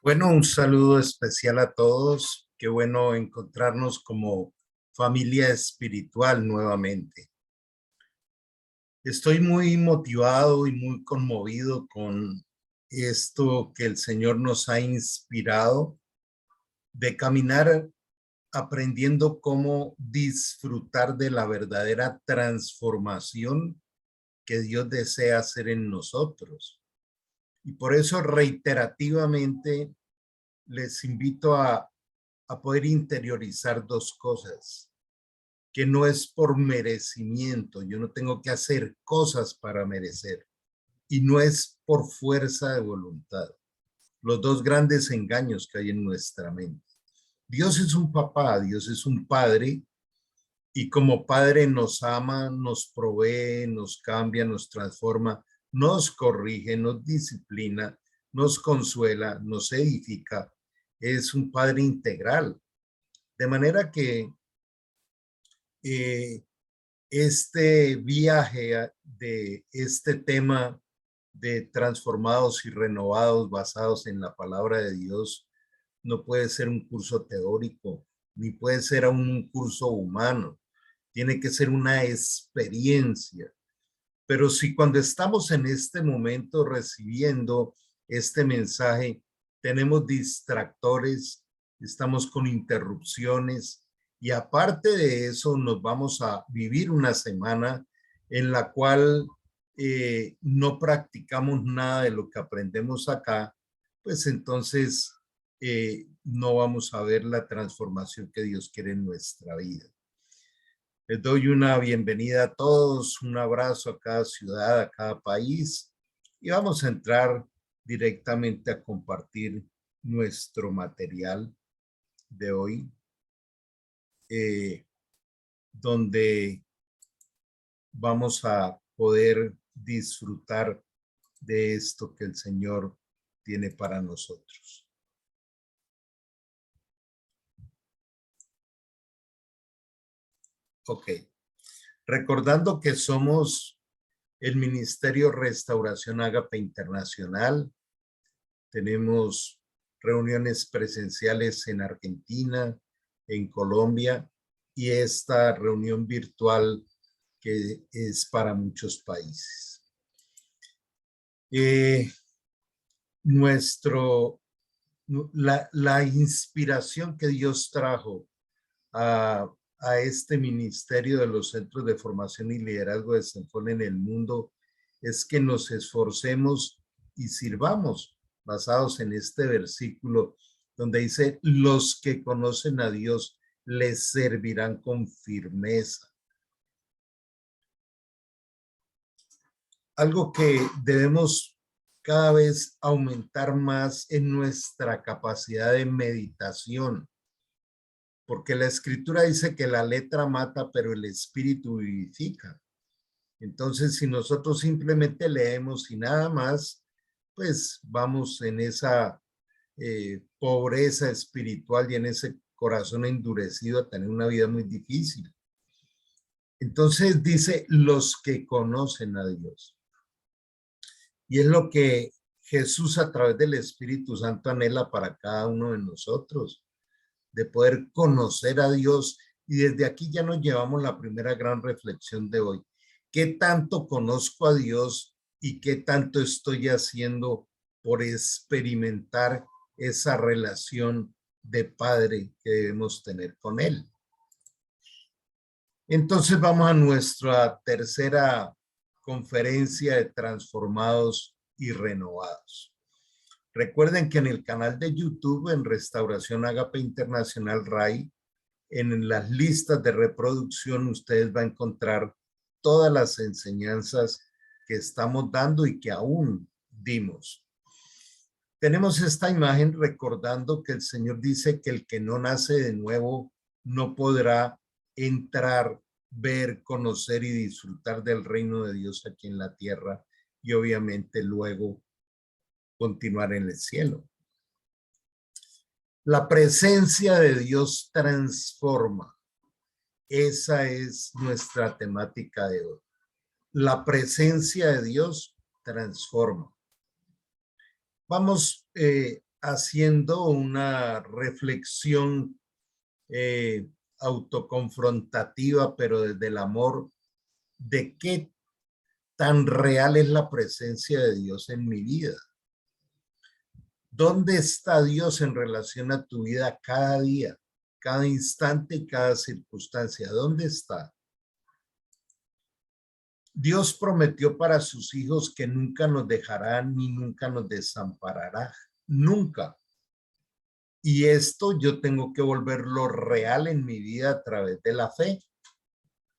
Bueno, un saludo especial a todos. Qué bueno encontrarnos como familia espiritual nuevamente. Estoy muy motivado y muy conmovido con esto que el Señor nos ha inspirado de caminar aprendiendo cómo disfrutar de la verdadera transformación que Dios desea hacer en nosotros. Y por eso reiterativamente les invito a poder interiorizar dos cosas, que no es por merecimiento, yo no tengo que hacer cosas para merecer, y no es por fuerza de voluntad. Los dos grandes engaños que hay en nuestra mente. Dios es un papá, Dios es un padre, y como padre nos ama, nos provee, nos cambia, nos transforma, nos corrige, nos disciplina, nos consuela, nos edifica. Es un padre integral. De manera que eh, este viaje de este tema de transformados y renovados basados en la palabra de Dios no puede ser un curso teórico, ni puede ser un curso humano. Tiene que ser una experiencia. Pero si cuando estamos en este momento recibiendo este mensaje, tenemos distractores, estamos con interrupciones y aparte de eso nos vamos a vivir una semana en la cual no practicamos nada de lo que aprendemos acá, pues entonces no vamos a ver la transformación que Dios quiere en nuestra vida. Les doy una bienvenida a todos, un abrazo a cada ciudad, a cada país y vamos a entrar directamente a compartir nuestro material de hoy, eh, donde vamos a poder disfrutar de esto que el Señor tiene para nosotros. Ok, recordando que somos el Ministerio Restauración Ágape Internacional. Tenemos reuniones presenciales en Argentina, en Colombia y esta reunión virtual que es para muchos países. La inspiración que Dios trajo a este ministerio de los centros de formación y liderazgo de Senfone en el mundo es que nos esforcemos y sirvamos basados en este versículo donde dice: los que conocen a Dios les servirán con firmeza. Algo que debemos cada vez aumentar más en nuestra capacidad de meditación, porque la escritura dice que la letra mata, pero el espíritu vivifica. Entonces, si nosotros simplemente leemos y nada más, pues vamos en esa pobreza espiritual y en ese corazón endurecido a tener una vida muy difícil. Entonces dice: los que conocen a Dios. Y es lo que Jesús a través del Espíritu Santo anhela para cada uno de nosotros, de poder conocer a Dios. Y desde aquí ya nos llevamos la primera gran reflexión de hoy. ¿Qué tanto conozco a Dios y qué tanto estoy haciendo por experimentar esa relación de padre que debemos tener con Él? Entonces vamos a nuestra tercera conferencia de transformados y renovados. Recuerden que en el canal de YouTube, en Restauración Ágape Internacional RAI, en las listas de reproducción, ustedes van a encontrar todas las enseñanzas que estamos dando y que aún dimos. Tenemos esta imagen recordando que el Señor dice que el que no nace de nuevo no podrá entrar, ver, conocer y disfrutar del reino de Dios aquí en la tierra y obviamente luego continuar en el cielo. La presencia de Dios transforma. Esa es nuestra temática de hoy. La presencia de Dios transforma. Vamos haciendo una reflexión autoconfrontativa, pero desde el amor, de qué tan real es la presencia de Dios en mi vida. ¿Dónde está Dios en relación a tu vida cada día, cada instante y cada circunstancia? ¿Dónde está? Dios prometió para sus hijos que nunca nos dejará ni nunca nos desamparará. Nunca. Y esto yo tengo que volverlo real en mi vida a través de la fe.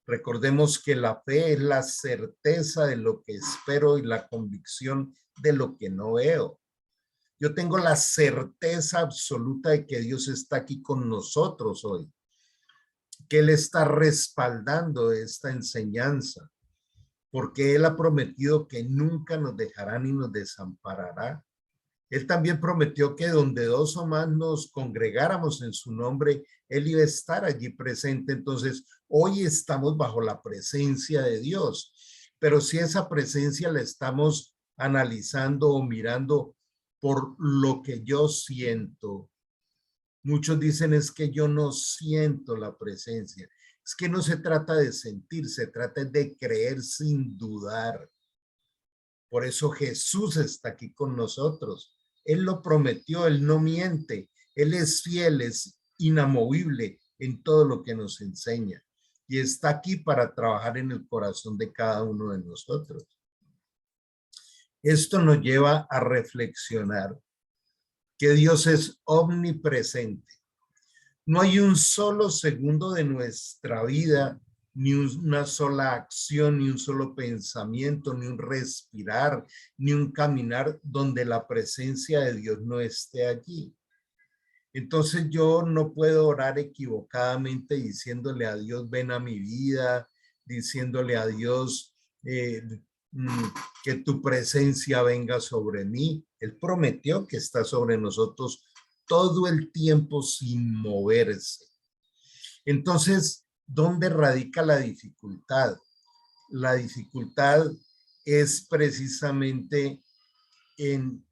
Recordemos que la fe es la certeza de lo que espero y la convicción de lo que no veo. Yo tengo la certeza absoluta de que Dios está aquí con nosotros hoy, que Él está respaldando esta enseñanza, porque Él ha prometido que nunca nos dejará ni nos desamparará. Él también prometió que donde dos o más nos congregáramos en su nombre, Él iba a estar allí presente. Entonces, hoy estamos bajo la presencia de Dios, pero si esa presencia la estamos analizando o mirando por lo que yo siento, muchos dicen es que yo no siento la presencia. Es que no se trata de sentir, se trata de creer sin dudar. Por eso Jesús está aquí con nosotros. Él lo prometió, Él no miente. Él es fiel, es inamovible en todo lo que nos enseña. Y está aquí para trabajar en el corazón de cada uno de nosotros. Esto nos lleva a reflexionar que Dios es omnipresente. No hay un solo segundo de nuestra vida, ni una sola acción, ni un solo pensamiento, ni un respirar, ni un caminar donde la presencia de Dios no esté allí. Entonces yo no puedo orar equivocadamente diciéndole a Dios, ven a mi vida, diciéndole a Dios que tu presencia venga sobre mí. Él prometió que está sobre nosotros todo el tiempo sin moverse. Entonces, ¿dónde radica la dificultad? La dificultad es precisamente en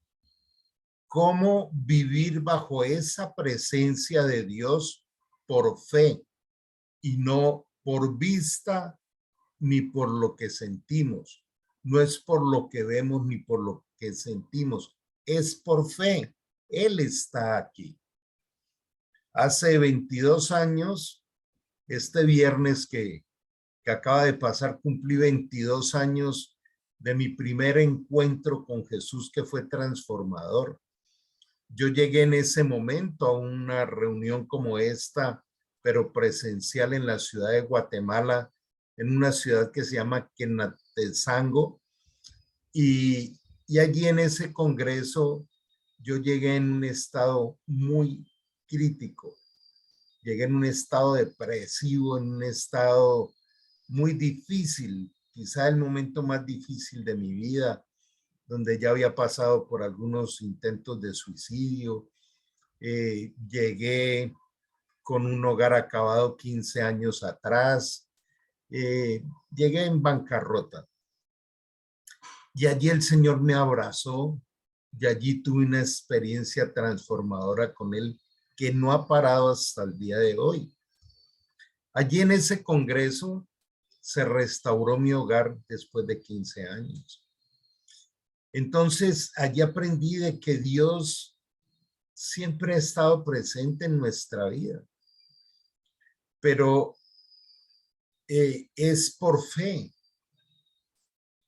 cómo vivir bajo esa presencia de Dios por fe y no por vista ni por lo que sentimos. No es por lo que vemos ni por lo que sentimos, es por fe. Él está aquí. Hace 22 años, este viernes que acaba de pasar, cumplí 22 años de mi primer encuentro con Jesús, que fue transformador. Yo llegué en ese momento a una reunión como esta, pero presencial en la ciudad de Guatemala, en una ciudad que se llama Quetzaltenango, y allí en ese congreso yo llegué en un estado muy crítico, llegué en un estado depresivo, en un estado muy difícil, quizá el momento más difícil de mi vida, donde ya había pasado por algunos intentos de suicidio. Llegué con un hogar acabado 15 años atrás. Llegué en bancarrota. Y allí el Señor me abrazó y allí tuve una experiencia transformadora con Él que no ha parado hasta el día de hoy. Allí en ese congreso se restauró mi hogar después de 15 años. Entonces, allí aprendí de que Dios siempre ha estado presente en nuestra vida, pero es por fe.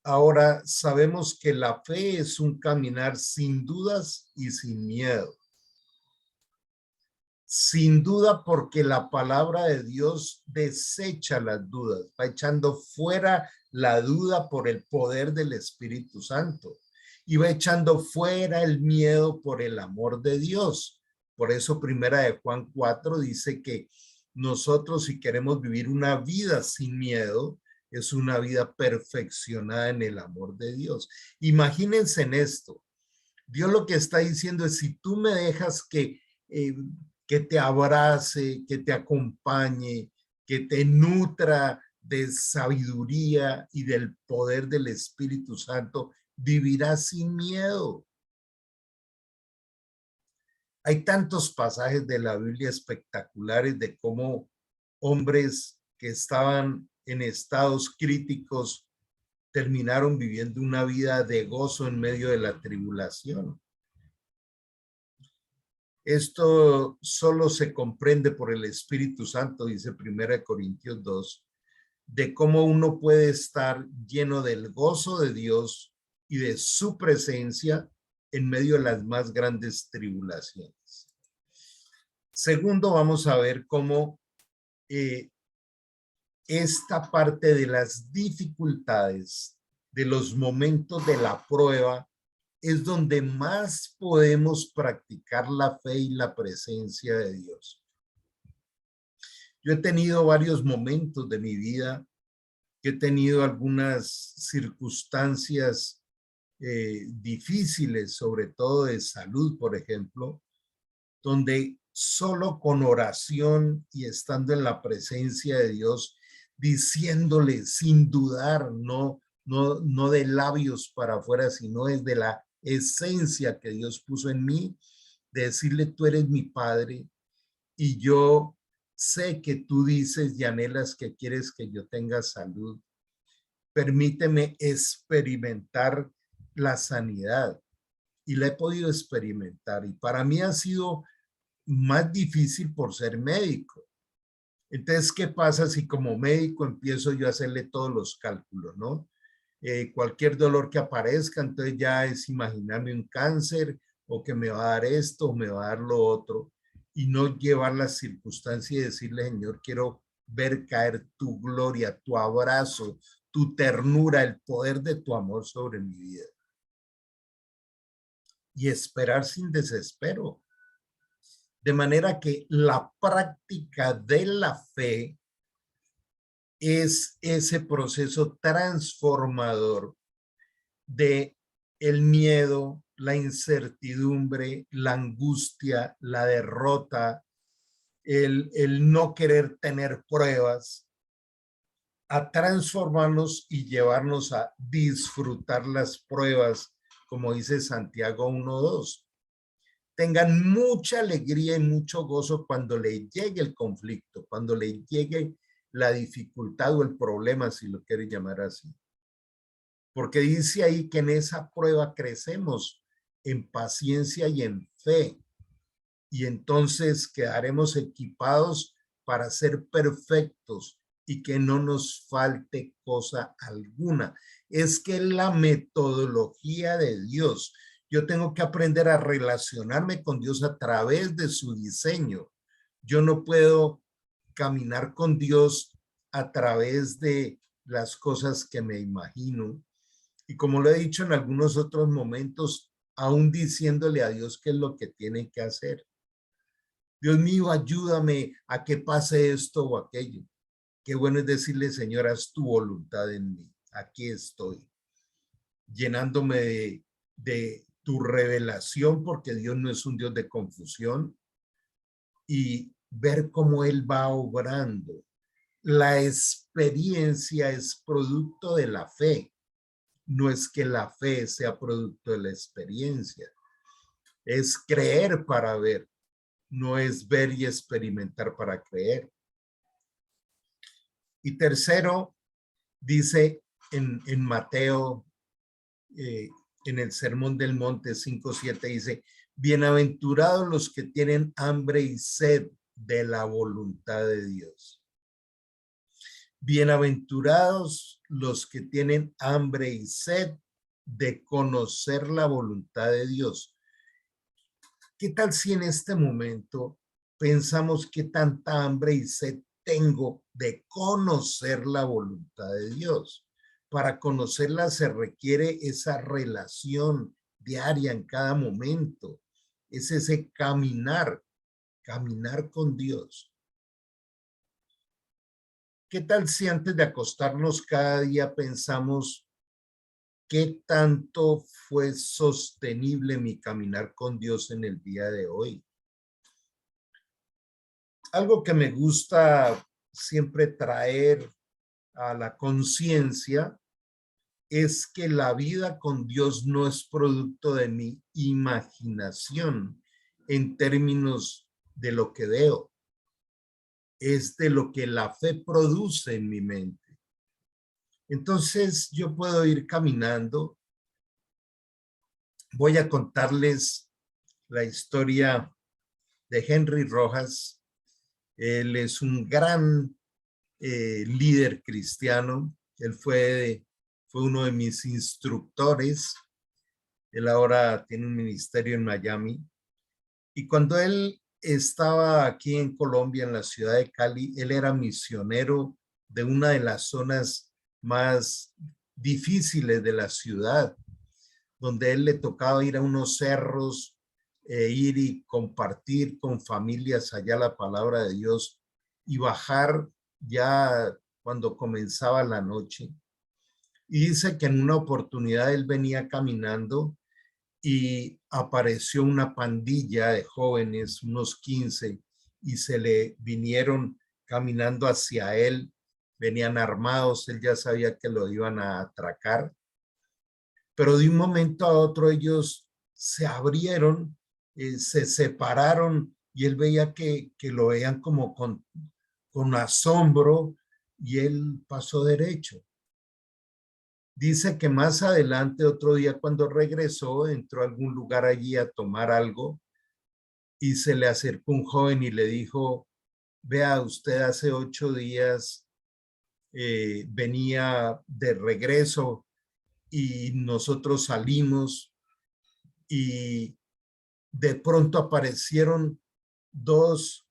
Ahora sabemos que la fe es un caminar sin dudas y sin miedo. Sin duda, porque la palabra de Dios desecha las dudas, va echando fuera la duda por el poder del Espíritu Santo y va echando fuera el miedo por el amor de Dios. Por eso Primera de Juan 4 dice que nosotros, si queremos vivir una vida sin miedo, es una vida perfeccionada en el amor de Dios. Imagínense en esto. Dios lo que está diciendo es, si tú me dejas que te abrace, que te acompañe, que te nutra de sabiduría y del poder del Espíritu Santo, vivirás sin miedo. Hay tantos pasajes de la Biblia espectaculares de cómo hombres que estaban en estados críticos terminaron viviendo una vida de gozo en medio de la tribulación. Esto solo se comprende por el Espíritu Santo, dice 1 Corintios 2, de cómo uno puede estar lleno del gozo de Dios y de su presencia en medio de las más grandes tribulaciones. Segundo, vamos a ver cómo esta parte de las dificultades, de los momentos de la prueba, es donde más podemos practicar la fe y la presencia de Dios. Yo he tenido varios momentos de mi vida, he tenido algunas circunstancias difíciles, sobre todo de salud, por ejemplo, donde solo con oración y estando en la presencia de Dios, diciéndole sin dudar, no de labios para afuera, sino desde la esencia que Dios puso en mí, de decirle, tú eres mi Padre y yo sé que tú dices y anhelas que quieres que yo tenga salud. Permíteme experimentar la sanidad, y la he podido experimentar, y para mí ha sido más difícil por ser médico. Entonces, ¿qué pasa si como médico empiezo yo a hacerle todos los cálculos, ¿no? Cualquier dolor que aparezca, entonces ya es imaginarme un cáncer, o que me va a dar esto o me va a dar lo otro, y no llevar la circunstancia y decirle, Señor, quiero ver caer tu gloria, tu abrazo, tu ternura, el poder de tu amor sobre mi vida. Y esperar sin desespero. De manera que la práctica de la fe es ese proceso transformador de el miedo, la incertidumbre, la angustia, la derrota, el no querer tener pruebas, a transformarnos y llevarnos a disfrutar las pruebas, como dice Santiago 1:2. Tengan mucha alegría y mucho gozo cuando le llegue el conflicto, cuando le llegue la dificultad o el problema, si lo quiere llamar así. Porque dice ahí que en esa prueba crecemos en paciencia y en fe. Y entonces quedaremos equipados para ser perfectos y que no nos falte cosa alguna. Es que la metodología de Dios, yo tengo que aprender a relacionarme con Dios a través de su diseño. Yo no puedo caminar con Dios a través de las cosas que me imagino. Y como lo he dicho en algunos otros momentos, aún diciéndole a Dios qué es lo que tiene que hacer. Dios mío, ayúdame a que pase esto o aquello. Qué bueno es decirle, Señor, haz tu voluntad en mí. Aquí estoy, llenándome de tu revelación, porque Dios no es un Dios de confusión, y ver cómo Él va obrando. La experiencia es producto de la fe. No es que la fe sea producto de la experiencia. Es creer para ver. No es ver y experimentar para creer. Y tercero, dice en Mateo, en el Sermón del Monte 5:7, dice, bienaventurados los que tienen hambre y sed de la voluntad de Dios. Bienaventurados los que tienen hambre y sed de conocer la voluntad de Dios. ¿Qué tal si en este momento pensamos qué tanta hambre y sed tengo de conocer la voluntad de Dios? Para conocerla se requiere esa relación diaria en cada momento. Es ese caminar con Dios. ¿Qué tal si antes de acostarnos cada día pensamos qué tanto fue sostenible mi caminar con Dios en el día de hoy? Algo que me gusta siempre traer a la conciencia es que la vida con Dios no es producto de mi imaginación, en términos de lo que veo, es de lo que la fe produce en mi mente. Entonces yo puedo ir caminando. Voy a contarles la historia de Henry Rojas. Él es un gran líder cristiano. Él fue uno de mis instructores. Él ahora tiene un ministerio en Miami. Y cuando él estaba aquí en Colombia, en la ciudad de Cali, él era misionero de una de las zonas más difíciles de la ciudad, donde él le tocaba ir a unos cerros, ir y compartir con familias allá la palabra de Dios y bajar ya cuando comenzaba la noche. Y dice que en una oportunidad él venía caminando y apareció una pandilla de jóvenes, unos 15, y se le vinieron caminando hacia él, venían armados, él ya sabía que lo iban a atracar, pero de un momento a otro ellos se abrieron, se separaron y él veía que lo veían como con asombro y él pasó derecho. Dice que más adelante, otro día cuando regresó, entró a algún lugar allí a tomar algo y se le acercó un joven y le dijo, vea, usted hace 8 días venía de regreso y nosotros salimos y de pronto aparecieron 2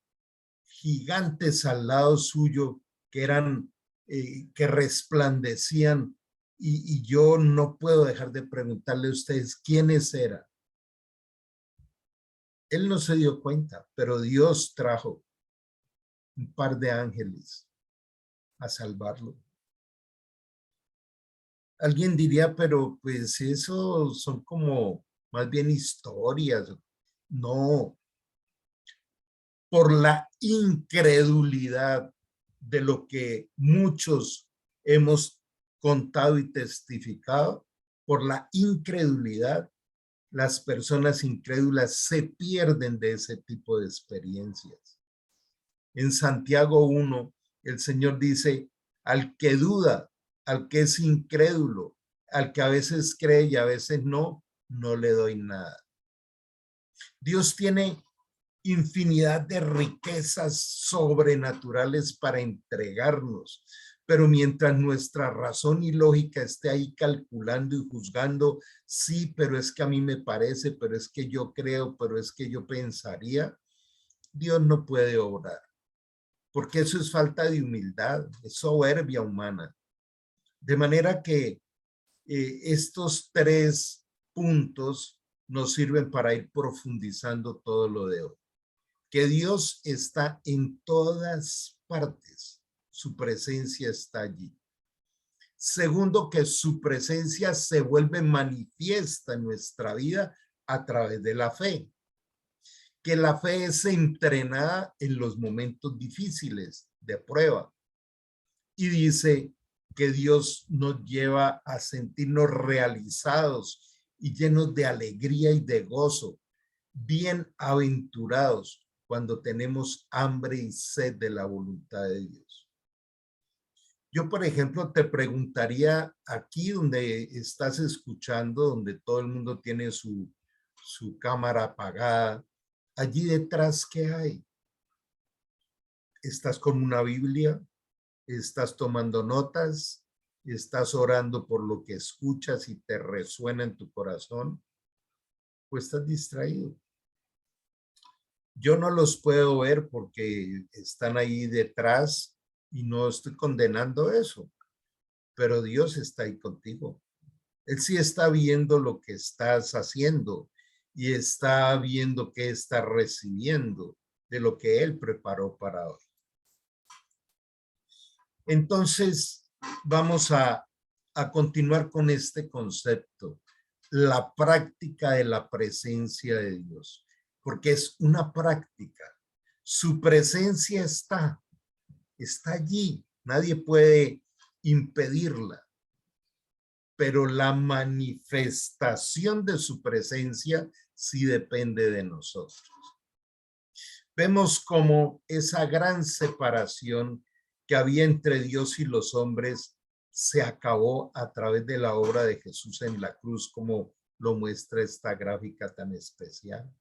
gigantes al lado suyo que eran, que resplandecían y yo no puedo dejar de preguntarle a ustedes quiénes eran. Él no se dio cuenta, pero Dios trajo un par de ángeles a salvarlo. Alguien diría, pero pues eso son como más bien historias. No, por la incredulidad de lo que muchos hemos contado y testificado, por la incredulidad, las personas incrédulas se pierden de ese tipo de experiencias. En Santiago 1, el Señor dice, al que duda, al que es incrédulo, al que a veces cree y a veces no, no le doy nada. Dios tiene infinidad de riquezas sobrenaturales para entregarnos, pero mientras nuestra razón y lógica esté ahí calculando y juzgando, sí, pero es que a mí me parece, pero es que yo creo, pero es que yo pensaría, Dios no puede obrar, porque eso es falta de humildad, es soberbia humana. De manera que estos 3 puntos nos sirven para ir profundizando todo lo de hoy. Que Dios está en todas partes, su presencia está allí. Segundo, que su presencia se vuelve manifiesta en nuestra vida a través de la fe. Que la fe es entrenada en los momentos difíciles de prueba. Y dice que Dios nos lleva a sentirnos realizados y llenos de alegría y de gozo, bienaventurados cuando tenemos hambre y sed de la voluntad de Dios. Yo, por ejemplo, te preguntaría aquí donde estás escuchando, donde todo el mundo tiene su cámara apagada, allí detrás, ¿qué hay? ¿Estás con una Biblia? ¿Estás tomando notas? ¿Estás orando por lo que escuchas y te resuena en tu corazón? ¿O estás distraído? Yo no los puedo ver porque están ahí detrás y no estoy condenando eso, pero Dios está ahí contigo. Él sí está viendo lo que estás haciendo y está viendo qué estás recibiendo de lo que Él preparó para hoy. Entonces, vamos a continuar con este concepto, la práctica de la presencia de Dios, porque es una práctica. Su presencia está allí, nadie puede impedirla, pero la manifestación de su presencia sí depende de nosotros. vemos como esa gran separación que había entre Dios y los hombres se acabó a través de la obra de Jesús en la cruz, como lo muestra esta gráfica tan especial.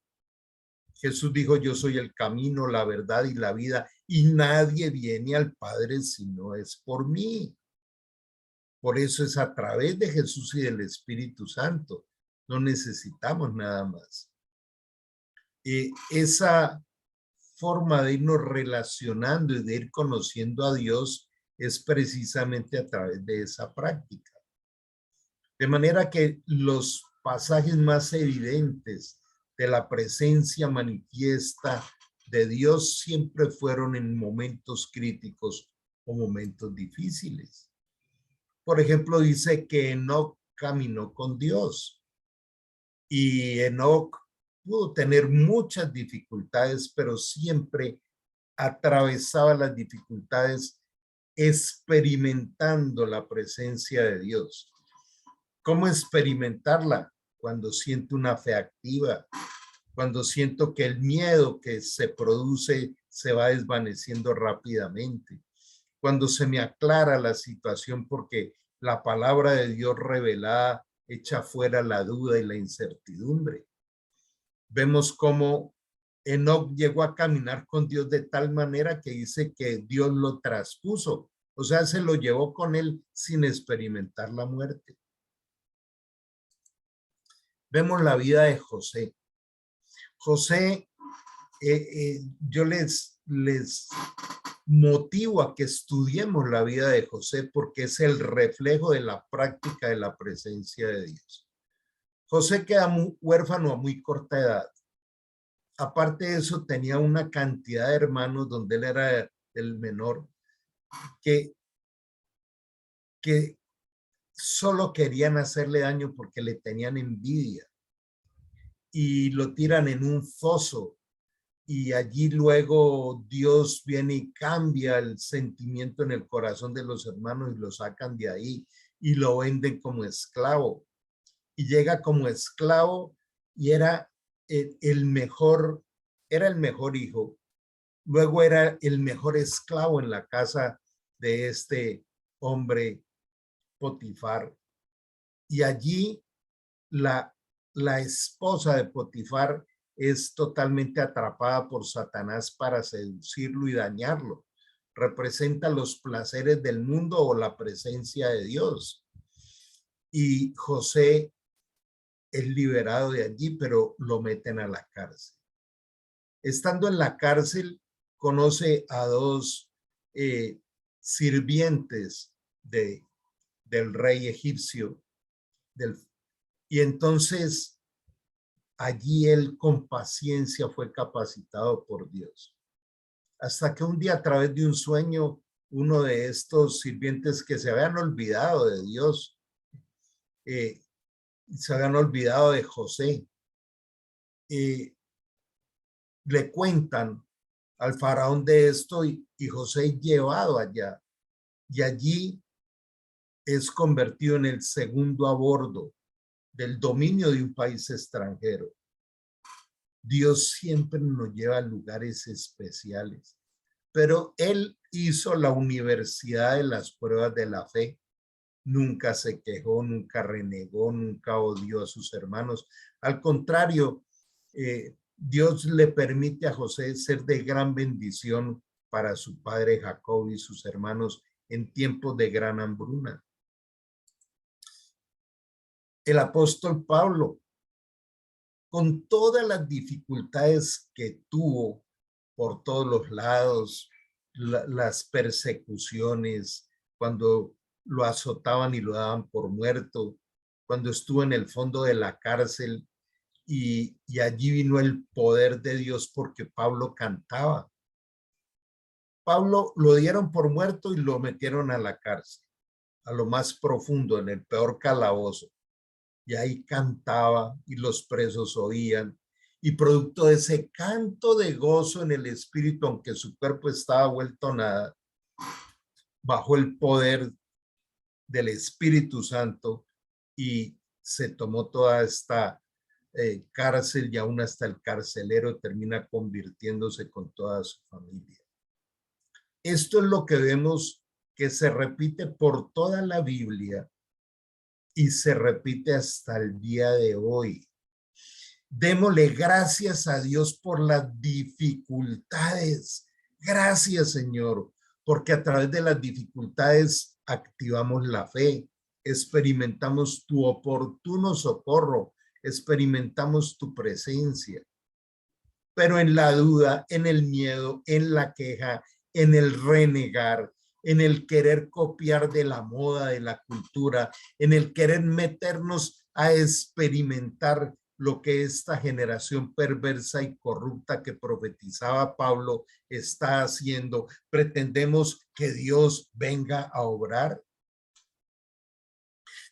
Jesús dijo, yo soy el camino, la verdad y la vida, y nadie viene al Padre si no es por mí. Por eso es a través de Jesús y del Espíritu Santo. No necesitamos nada más. Esa forma de irnos relacionando y de ir conociendo a Dios es precisamente a través de esa práctica. De manera que los pasajes más evidentes de la presencia manifiesta de Dios siempre fueron en momentos críticos o momentos difíciles. Por ejemplo, dice que Enoc caminó con Dios y Enoc pudo tener muchas dificultades, pero siempre atravesaba las dificultades experimentando la presencia de Dios. ¿Cómo experimentarla? Cuando siento una fe activa, cuando siento que el miedo que se produce se va desvaneciendo rápidamente, cuando se me aclara la situación porque la palabra de Dios revelada echa fuera la duda y la incertidumbre. Vemos cómo Enoc llegó a caminar con Dios de tal manera que dice que Dios lo traspuso, o sea, se lo llevó con él sin experimentar la muerte. Vemos la vida de José. José, yo les motivo a que estudiemos la vida de José porque es el reflejo de la práctica de la presencia de Dios. José queda huérfano a muy corta edad. Aparte de eso, tenía una cantidad de hermanos donde él era el menor que solo querían hacerle daño porque le tenían envidia y lo tiran en un foso. Y allí luego Dios viene y cambia el sentimiento en el corazón de los hermanos y lo sacan de ahí y lo venden como esclavo. Y llega como esclavo y era el mejor hijo. Luego era el mejor esclavo en la casa de este hombre Potifar. Y allí la esposa de Potifar es totalmente atrapada por Satanás para seducirlo y dañarlo. Representa los placeres del mundo o la presencia de Dios. Y José es liberado de allí, pero lo meten a la cárcel. Estando en la cárcel, conoce a dos sirvientes del rey egipcio. Y entonces allí él con paciencia fue capacitado por Dios. Hasta que un día a través de un sueño, uno de estos sirvientes que se habían olvidado de Dios, se habían olvidado de José, le cuentan al faraón de esto y José llevado allá. Y allí es convertido en el segundo a bordo del dominio de un país extranjero. Dios siempre nos lleva a lugares especiales, pero él hizo la universidad de las pruebas de la fe. Nunca se quejó, nunca renegó, nunca odió a sus hermanos. Al contrario, Dios le permite a José ser de gran bendición para su padre Jacob y sus hermanos en tiempos de gran hambruna. El apóstol Pablo, con todas las dificultades que tuvo por todos los lados, las persecuciones, cuando lo azotaban y lo daban por muerto, cuando estuvo en el fondo de la cárcel y allí vino el poder de Dios porque Pablo cantaba. Pablo lo dieron por muerto y lo metieron a la cárcel, a lo más profundo, en el peor calabozo. Y ahí cantaba y los presos oían. Y producto de ese canto de gozo en el espíritu, aunque su cuerpo estaba vuelto nada, bajo el poder del Espíritu Santo y se tomó toda esta cárcel y aún hasta el carcelero termina convirtiéndose con toda su familia. Esto es lo que vemos que se repite por toda la Biblia y se repite hasta el día de hoy. Démosle gracias a Dios por las dificultades. Gracias, Señor, porque a través de las dificultades activamos la fe, experimentamos tu oportuno socorro, experimentamos tu presencia. Pero en la duda, en el miedo, en la queja, en el renegar, en el querer copiar de la moda, de la cultura, en el querer meternos a experimentar lo que esta generación perversa y corrupta que profetizaba Pablo está haciendo, pretendemos que Dios venga a obrar.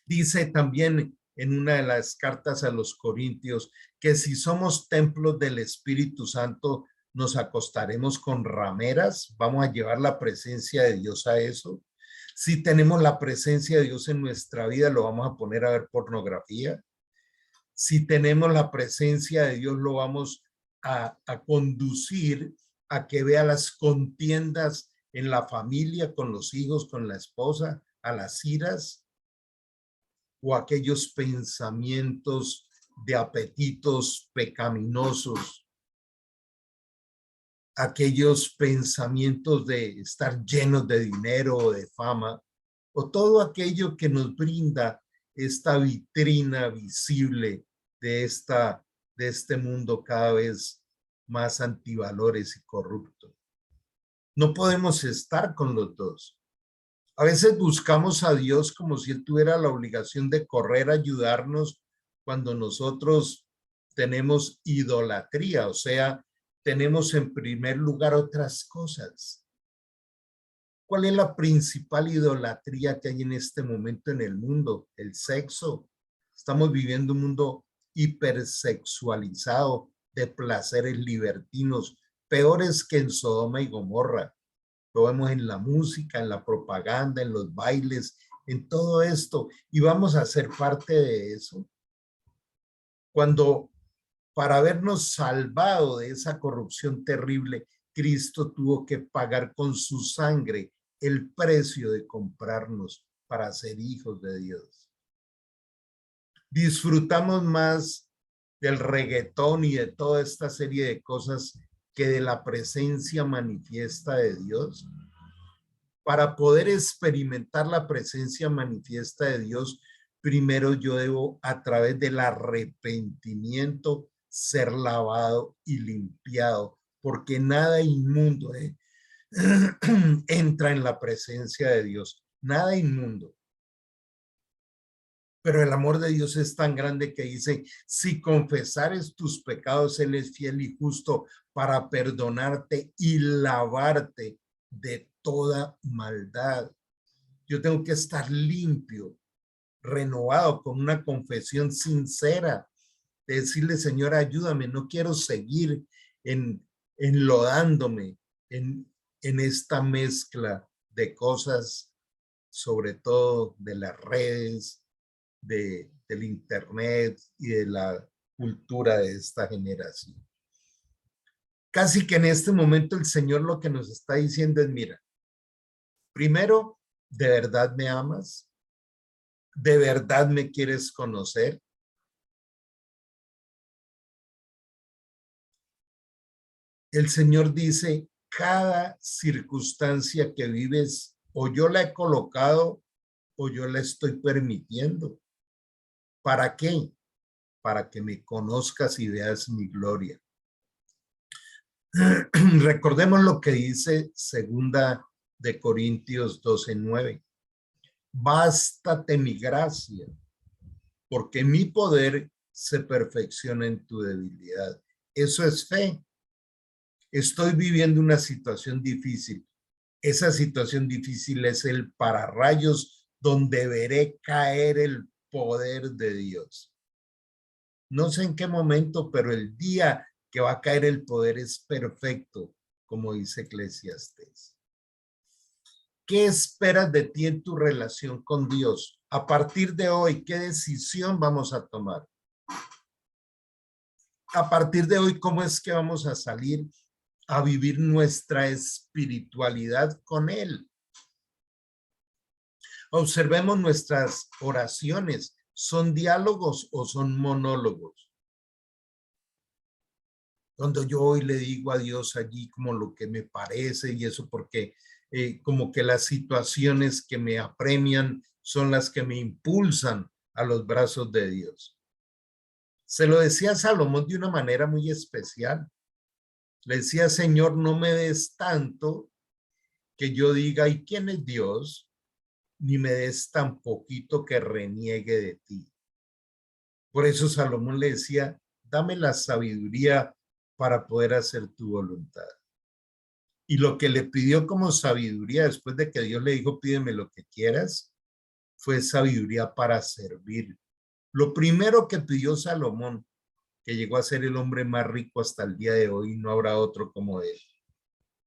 Dice también en una de las cartas a los Corintios que si somos templos del Espíritu Santo, nos acostaremos con rameras, vamos a llevar la presencia de Dios a eso. Si tenemos la presencia de Dios en nuestra vida, lo vamos a poner a ver pornografía. Si tenemos la presencia de Dios, lo vamos a conducir a que vea las contiendas en la familia, con los hijos, con la esposa, a las iras, o aquellos pensamientos de apetitos pecaminosos, aquellos pensamientos de estar llenos de dinero o de fama, o todo aquello que nos brinda esta vitrina visible de este mundo cada vez más antivalores y corrupto. No podemos estar con los dos. A veces buscamos a Dios como si Él tuviera la obligación de correr a ayudarnos cuando nosotros tenemos idolatría, o sea, tenemos en primer lugar otras cosas. ¿Cuál es la principal idolatría que hay en este momento en el mundo? El sexo. Estamos viviendo un mundo hipersexualizado, de placeres libertinos, peores que en Sodoma y Gomorra. Lo vemos en la música, en la propaganda, en los bailes, en todo esto. Y vamos a ser parte de eso. Cuando para habernos salvado de esa corrupción terrible, Cristo tuvo que pagar con su sangre el precio de comprarnos para ser hijos de Dios. Disfrutamos más del reggaetón y de toda esta serie de cosas que de la presencia manifiesta de Dios. Para poder experimentar la presencia manifiesta de Dios, primero yo debo, a través del arrepentimiento, ser lavado y limpiado, porque nada inmundo entra en la presencia de Dios, nada inmundo. Pero el amor de Dios es tan grande que dice, si confesares tus pecados, Él es fiel y justo para perdonarte y lavarte de toda maldad. Yo tengo que estar limpio, renovado, con una confesión sincera, de decirle, Señor, ayúdame, no quiero seguir enlodándome en esta mezcla de cosas, sobre todo de las redes, del internet y de la cultura de esta generación. Casi que en este momento el Señor lo que nos está diciendo es, mira, primero, ¿de verdad me amas? ¿De verdad me quieres conocer? El Señor dice, cada circunstancia que vives, o yo la he colocado o yo la estoy permitiendo. ¿Para qué? Para que me conozcas y veas mi gloria. Recordemos lo que dice segunda de Corintios 12:9. Bástate mi gracia, porque mi poder se perfecciona en tu debilidad. Eso es fe. Estoy viviendo una situación difícil. Esa situación difícil es el pararrayos donde veré caer el poder de Dios. No sé en qué momento, pero el día que va a caer el poder es perfecto, como dice Eclesiastés. ¿Qué esperas de ti en tu relación con Dios? A partir de hoy, ¿qué decisión vamos a tomar? a partir de hoy, ¿cómo es que vamos a salir a vivir nuestra espiritualidad con Él? Observemos nuestras oraciones. ¿Son diálogos o son monólogos? Cuando yo hoy le digo a Dios allí como lo que me parece y eso porque como que las situaciones que me apremian son las que me impulsan a los brazos de Dios. Se lo decía a Salomón de una manera muy especial. Le decía, Señor, no me des tanto que yo diga, ¿y quién es Dios? Ni me des tan poquito que reniegue de ti. Por eso Salomón le decía, dame la sabiduría para poder hacer tu voluntad. Y lo que le pidió como sabiduría después de que Dios le dijo, pídeme lo que quieras, fue sabiduría para servir. Lo primero que pidió Salomón, que llegó a ser el hombre más rico hasta el día de hoy, no habrá otro como él,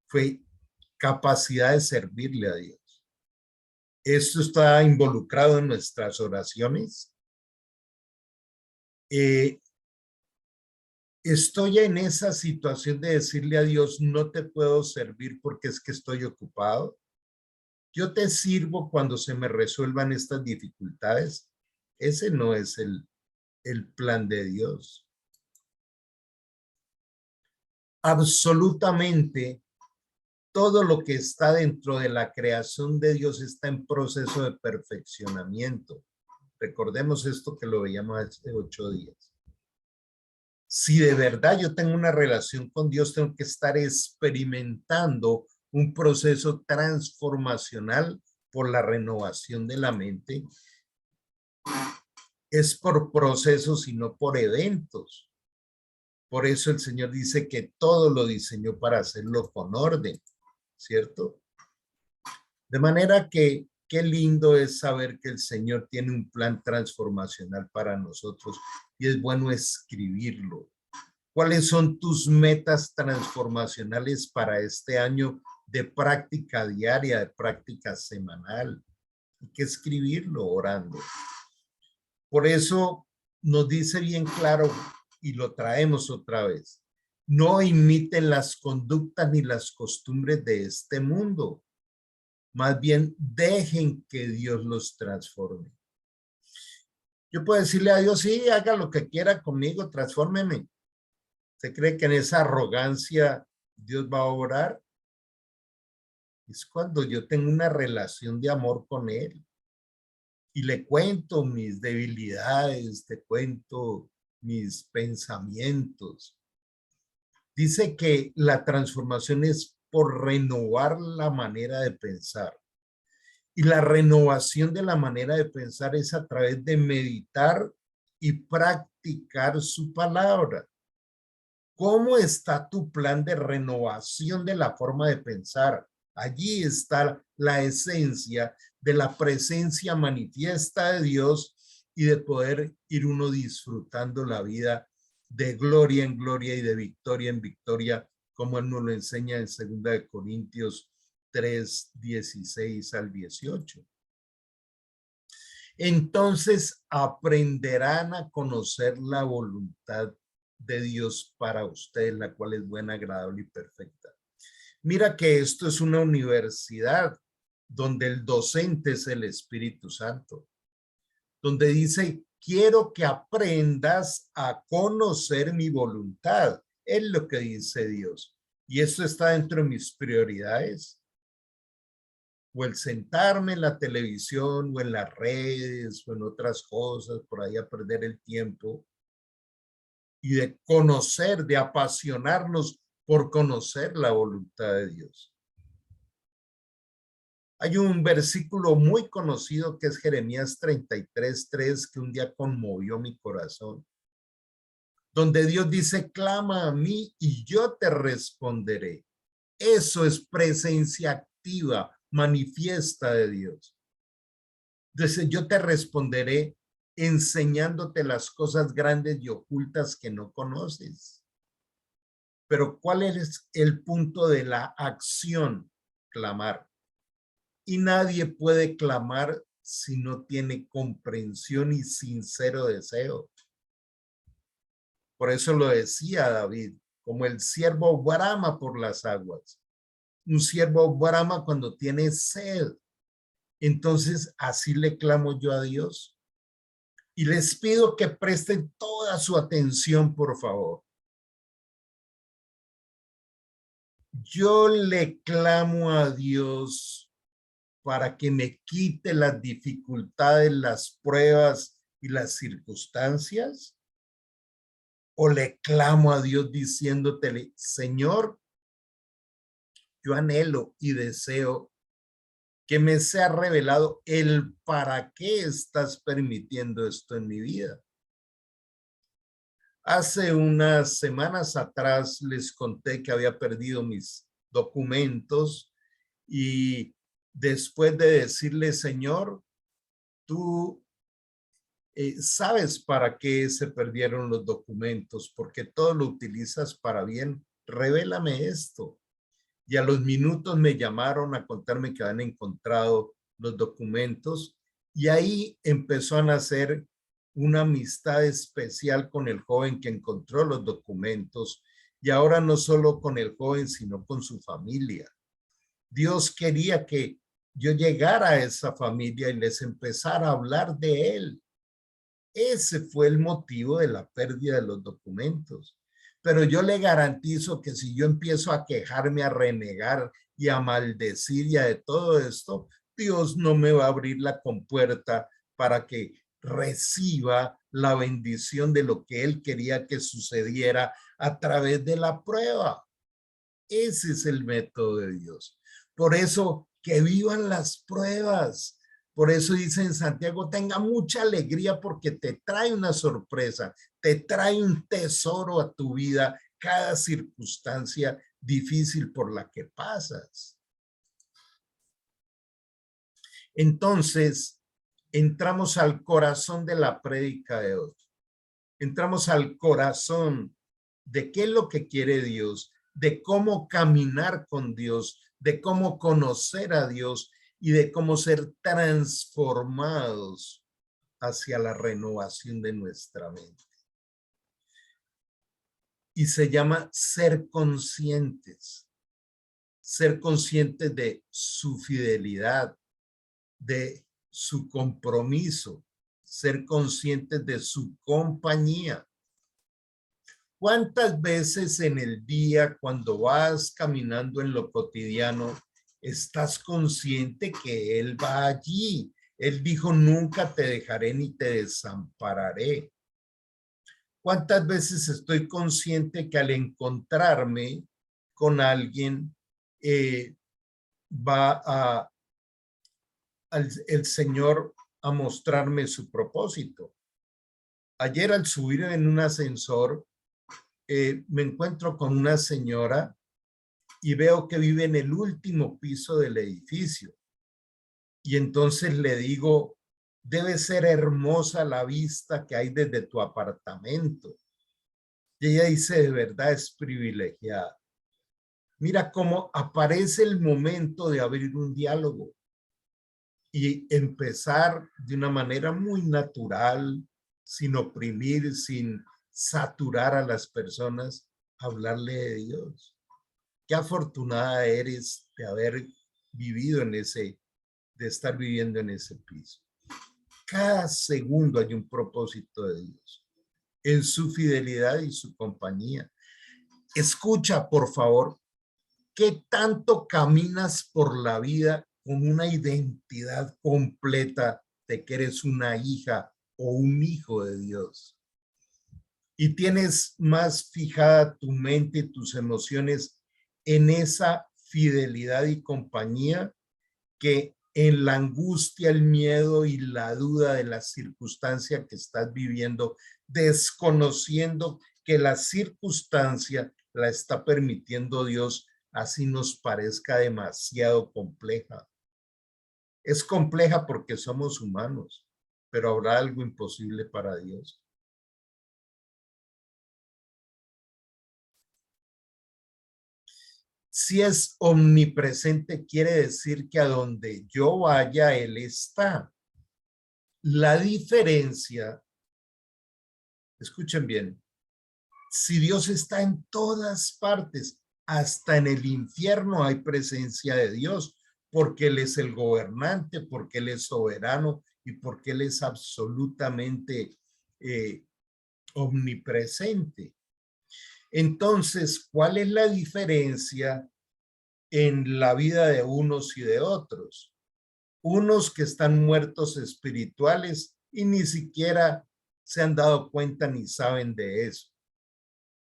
fue capacidad de servirle a Dios. Esto está involucrado en nuestras oraciones. Estoy en esa situación de decirle a Dios, no te puedo servir porque es que estoy ocupado. Yo te sirvo cuando se me resuelvan estas dificultades. Ese no es el plan de Dios. Absolutamente todo lo que está dentro de la creación de Dios está en proceso de perfeccionamiento. Recordemos esto que lo veíamos hace 8 días. Si de verdad yo tengo una relación con Dios, tengo que estar experimentando un proceso transformacional por la renovación de la mente. Es por procesos y no por eventos. Por eso el Señor dice que todo lo diseñó para hacerlo con orden, ¿cierto? De manera que qué lindo es saber que el Señor tiene un plan transformacional para nosotros y es bueno escribirlo. ¿Cuáles son tus metas transformacionales para este año de práctica diaria, de práctica semanal? Hay que escribirlo orando. Por eso nos dice bien claro y lo traemos otra vez. No imiten las conductas ni las costumbres de este mundo. Más bien dejen que Dios los transforme. Yo puedo decirle a Dios, sí, haga lo que quiera conmigo, transfórmeme. ¿Usted cree que en esa arrogancia Dios va a obrar? Es cuando yo tengo una relación de amor con Él y le cuento mis debilidades, te cuento mis pensamientos. Dice que la transformación es por renovar la manera de pensar. Y la renovación de la manera de pensar es a través de meditar y practicar su palabra. ¿Cómo está tu plan de renovación de la forma de pensar? Allí está la esencia de la presencia manifiesta de Dios y de poder ir uno disfrutando la vida de gloria en gloria y de victoria en victoria, como Él nos lo enseña en 2 Corintios 3, 16 al 18. Entonces aprenderán a conocer la voluntad de Dios para ustedes, la cual es buena, agradable y perfecta. Mira que esto es una universidad donde el docente es el Espíritu Santo, donde dice, quiero que aprendas a conocer mi voluntad. Es lo que dice Dios. Y esto está dentro de mis prioridades. O el sentarme en la televisión o en las redes o en otras cosas, por ahí a perder el tiempo y de conocer, de apasionarnos por conocer la voluntad de Dios. Hay un versículo muy conocido que es Jeremías 33:3 que un día conmovió mi corazón, donde Dios dice, clama a mí y yo te responderé. Eso es presencia activa, manifiesta de Dios. Entonces yo te responderé enseñándote las cosas grandes y ocultas que no conoces. Pero ¿cuál es el punto de la acción? Clamar. Y nadie puede clamar si no tiene comprensión y sincero deseo. Por eso lo decía David, como el siervo brama por las aguas. Un siervo brama cuando tiene sed. Entonces, así le clamo yo a Dios. Y les pido que presten toda su atención, por favor. Yo le clamo a Dios para que me quite las dificultades, las pruebas y las circunstancias. O le clamo a Dios diciéndole, Señor, yo anhelo y deseo que me sea revelado el para qué estás permitiendo esto en mi vida. Hace unas semanas atrás les conté que había perdido mis documentos y después de decirle, Señor, tú sabes para qué se perdieron los documentos, porque todo lo utilizas para bien. Revélame esto. Y a los minutos me llamaron a contarme que habían encontrado los documentos y ahí empezó a nacer una amistad especial con el joven que encontró los documentos y ahora no solo con el joven, sino con su familia. Dios quería que yo llegara a esa familia y les empezara a hablar de él. Ese fue el motivo de la pérdida de los documentos. Pero yo le garantizo que si yo empiezo a quejarme, a renegar y a maldecir y a de todo esto, Dios no me va a abrir la compuerta para que reciba la bendición de lo que Él quería que sucediera a través de la prueba. Ese es el método de Dios. Por eso, que vivan las pruebas. Por eso dice en Santiago, tenga mucha alegría porque te trae una sorpresa, te trae un tesoro a tu vida, cada circunstancia difícil por la que pasas. Entonces, entramos al corazón de la prédica de hoy. Entramos al corazón de qué es lo que quiere Dios, de cómo caminar con Dios, de cómo conocer a Dios y de cómo ser transformados hacia la renovación de nuestra mente. Y se llama ser conscientes de su fidelidad, de su compromiso, ser conscientes de su compañía. ¿Cuántas veces en el día, cuando vas caminando en lo cotidiano, estás consciente que Él va allí? Él dijo, nunca te dejaré ni te desampararé. ¿Cuántas veces estoy consciente que al encontrarme con alguien, va el Señor a mostrarme su propósito? Ayer al subir en un ascensor, me encuentro con una señora y veo que vive en el último piso del edificio. Y entonces le digo, debe ser hermosa la vista que hay desde tu apartamento. Y ella dice, de verdad es privilegiada. Mira cómo aparece el momento de abrir un diálogo y empezar de una manera muy natural, sin oprimir, sin saturar a las personas, a hablarle de Dios. Qué afortunada eres de haber vivido en ese, de estar viviendo en ese piso. Cada segundo hay un propósito de Dios en su fidelidad y su compañía. Escucha, por favor, ¿qué tanto caminas por la vida con una identidad completa de que eres una hija o un hijo de Dios? Y tienes más fijada tu mente y tus emociones en esa fidelidad y compañía que en la angustia, el miedo y la duda de la circunstancia que estás viviendo, desconociendo que la circunstancia la está permitiendo Dios, así nos parezca demasiado compleja. Es compleja porque somos humanos, pero habrá algo imposible para Dios. Si es omnipresente, quiere decir que a donde yo vaya, Él está. La diferencia, escuchen bien, Si Dios está en todas partes, hasta en el infierno hay presencia de Dios, porque Él es el gobernante, porque Él es soberano y porque Él es absolutamente omnipresente. Entonces, ¿cuál es la diferencia en la vida de unos y de otros? Unos que están muertos espirituales y ni siquiera se han dado cuenta ni saben de eso.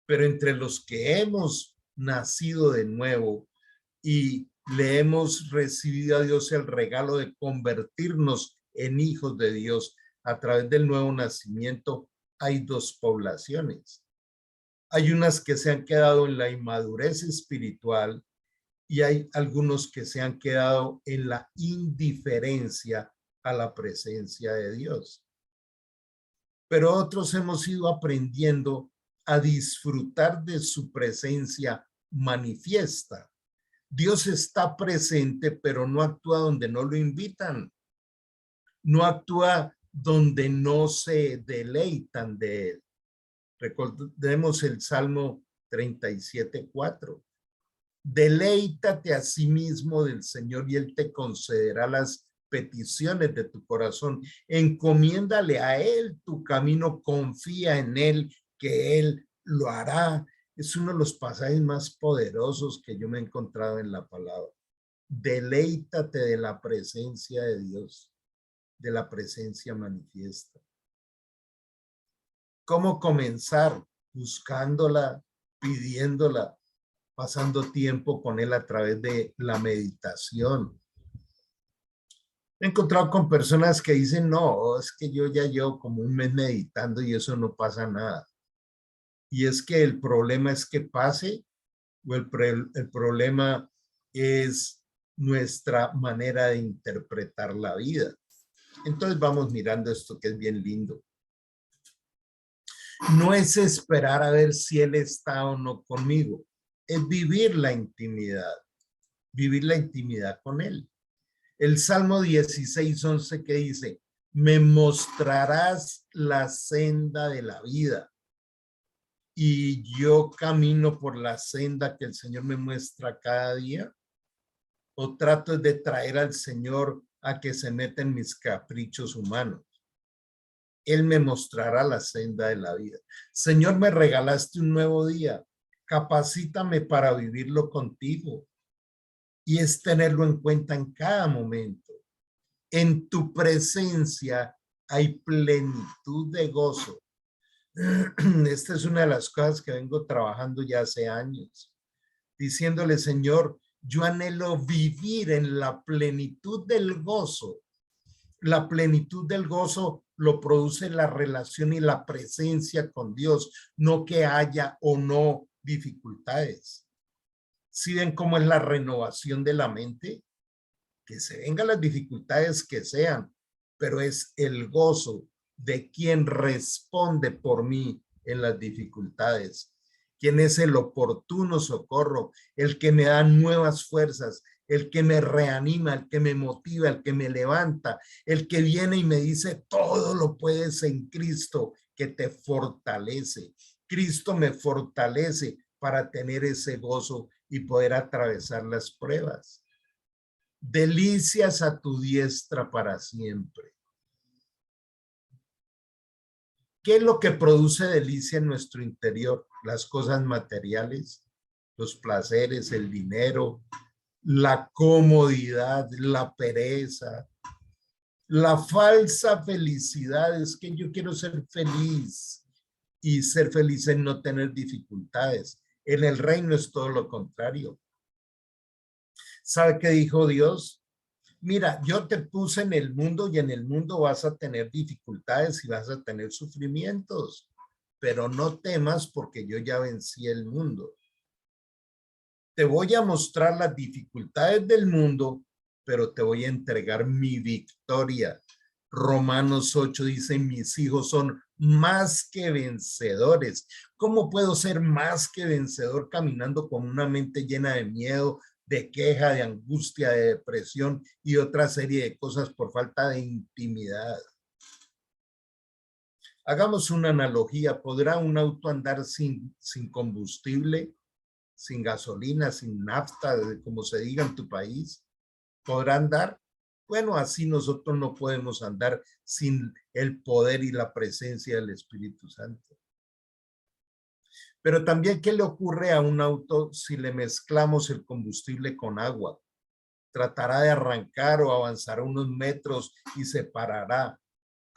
Pero entre los que hemos nacido de nuevo y le hemos recibido a Dios el regalo de convertirnos en hijos de Dios a través del nuevo nacimiento, hay dos poblaciones. Hay unas que se han quedado en la inmadurez espiritual y hay algunos que se han quedado en la indiferencia a la presencia de Dios. Pero otros hemos ido aprendiendo a disfrutar de su presencia manifiesta. Dios está presente, pero no actúa donde no lo invitan. No actúa donde no se deleitan de él. Recordemos el Salmo 37:4. Deleítate a sí mismo del Señor y Él te concederá las peticiones de tu corazón. Encomiéndale a Él tu camino, confía en Él, que Él lo hará. Es uno de los pasajes más poderosos que yo me he encontrado en la palabra. Deleítate de la presencia de Dios, de la presencia manifiesta. ¿Cómo comenzar? Buscándola, pidiéndola, pasando tiempo con él a través de la meditación. He encontrado con personas que dicen, no, es que yo ya llevo como un mes meditando y eso no pasa nada. Y es que el problema es que pase o el problema es nuestra manera de interpretar la vida. Entonces vamos mirando esto que es bien lindo. No es esperar a ver si él está o no conmigo, es vivir la intimidad con él. El Salmo 16:11 que dice, me mostrarás la senda de la vida. Y yo camino por la senda que el Señor me muestra cada día. O trato de traer al Señor a que se meta en mis caprichos humanos. Él me mostrará la senda de la vida. Señor, me regalaste un nuevo día. Capacítame para vivirlo contigo. Y es tenerlo en cuenta en cada momento. En tu presencia hay plenitud de gozo. Esta es una de las cosas que vengo trabajando ya hace años, diciéndole, Señor, yo anhelo vivir en la plenitud del gozo. La plenitud del gozo lo produce la relación y la presencia con Dios, no que haya o no dificultades. ¿Sí ven cómo es la renovación de la mente? Que se vengan las dificultades que sean, pero es el gozo de quien responde por mí en las dificultades, quien es el oportuno socorro, el que me da nuevas fuerzas, el que me reanima, el que me motiva, el que me levanta, el que viene y me dice, todo lo puedes en Cristo que te fortalece. Cristo me fortalece para tener ese gozo y poder atravesar las pruebas. Delicias a tu diestra para siempre. ¿Qué es lo que produce delicia en nuestro interior? Las cosas materiales, los placeres, el dinero, la comodidad, la pereza, la falsa felicidad. Es que yo quiero ser feliz y ser feliz en no tener dificultades. En el reino es todo lo contrario. ¿Sabe qué dijo Dios? Mira, yo te puse en el mundo y en el mundo vas a tener dificultades y vas a tener sufrimientos, pero no temas porque yo ya vencí el mundo. Te voy a mostrar las dificultades del mundo, pero te voy a entregar mi victoria. Romanos 8 dice, mis hijos son más que vencedores. ¿Cómo puedo ser más que vencedor caminando con una mente llena de miedo, de queja, de angustia, de depresión y otra serie de cosas por falta de intimidad? Hagamos una analogía. ¿Podrá un auto andar sin combustible, sin gasolina, sin nafta, como se diga en tu país? ¿Podrá andar? Bueno, así nosotros no podemos andar sin el poder y la presencia del Espíritu Santo. Pero también, ¿qué le ocurre a un auto si le mezclamos el combustible con agua? Tratará de arrancar o avanzar unos metros y se parará.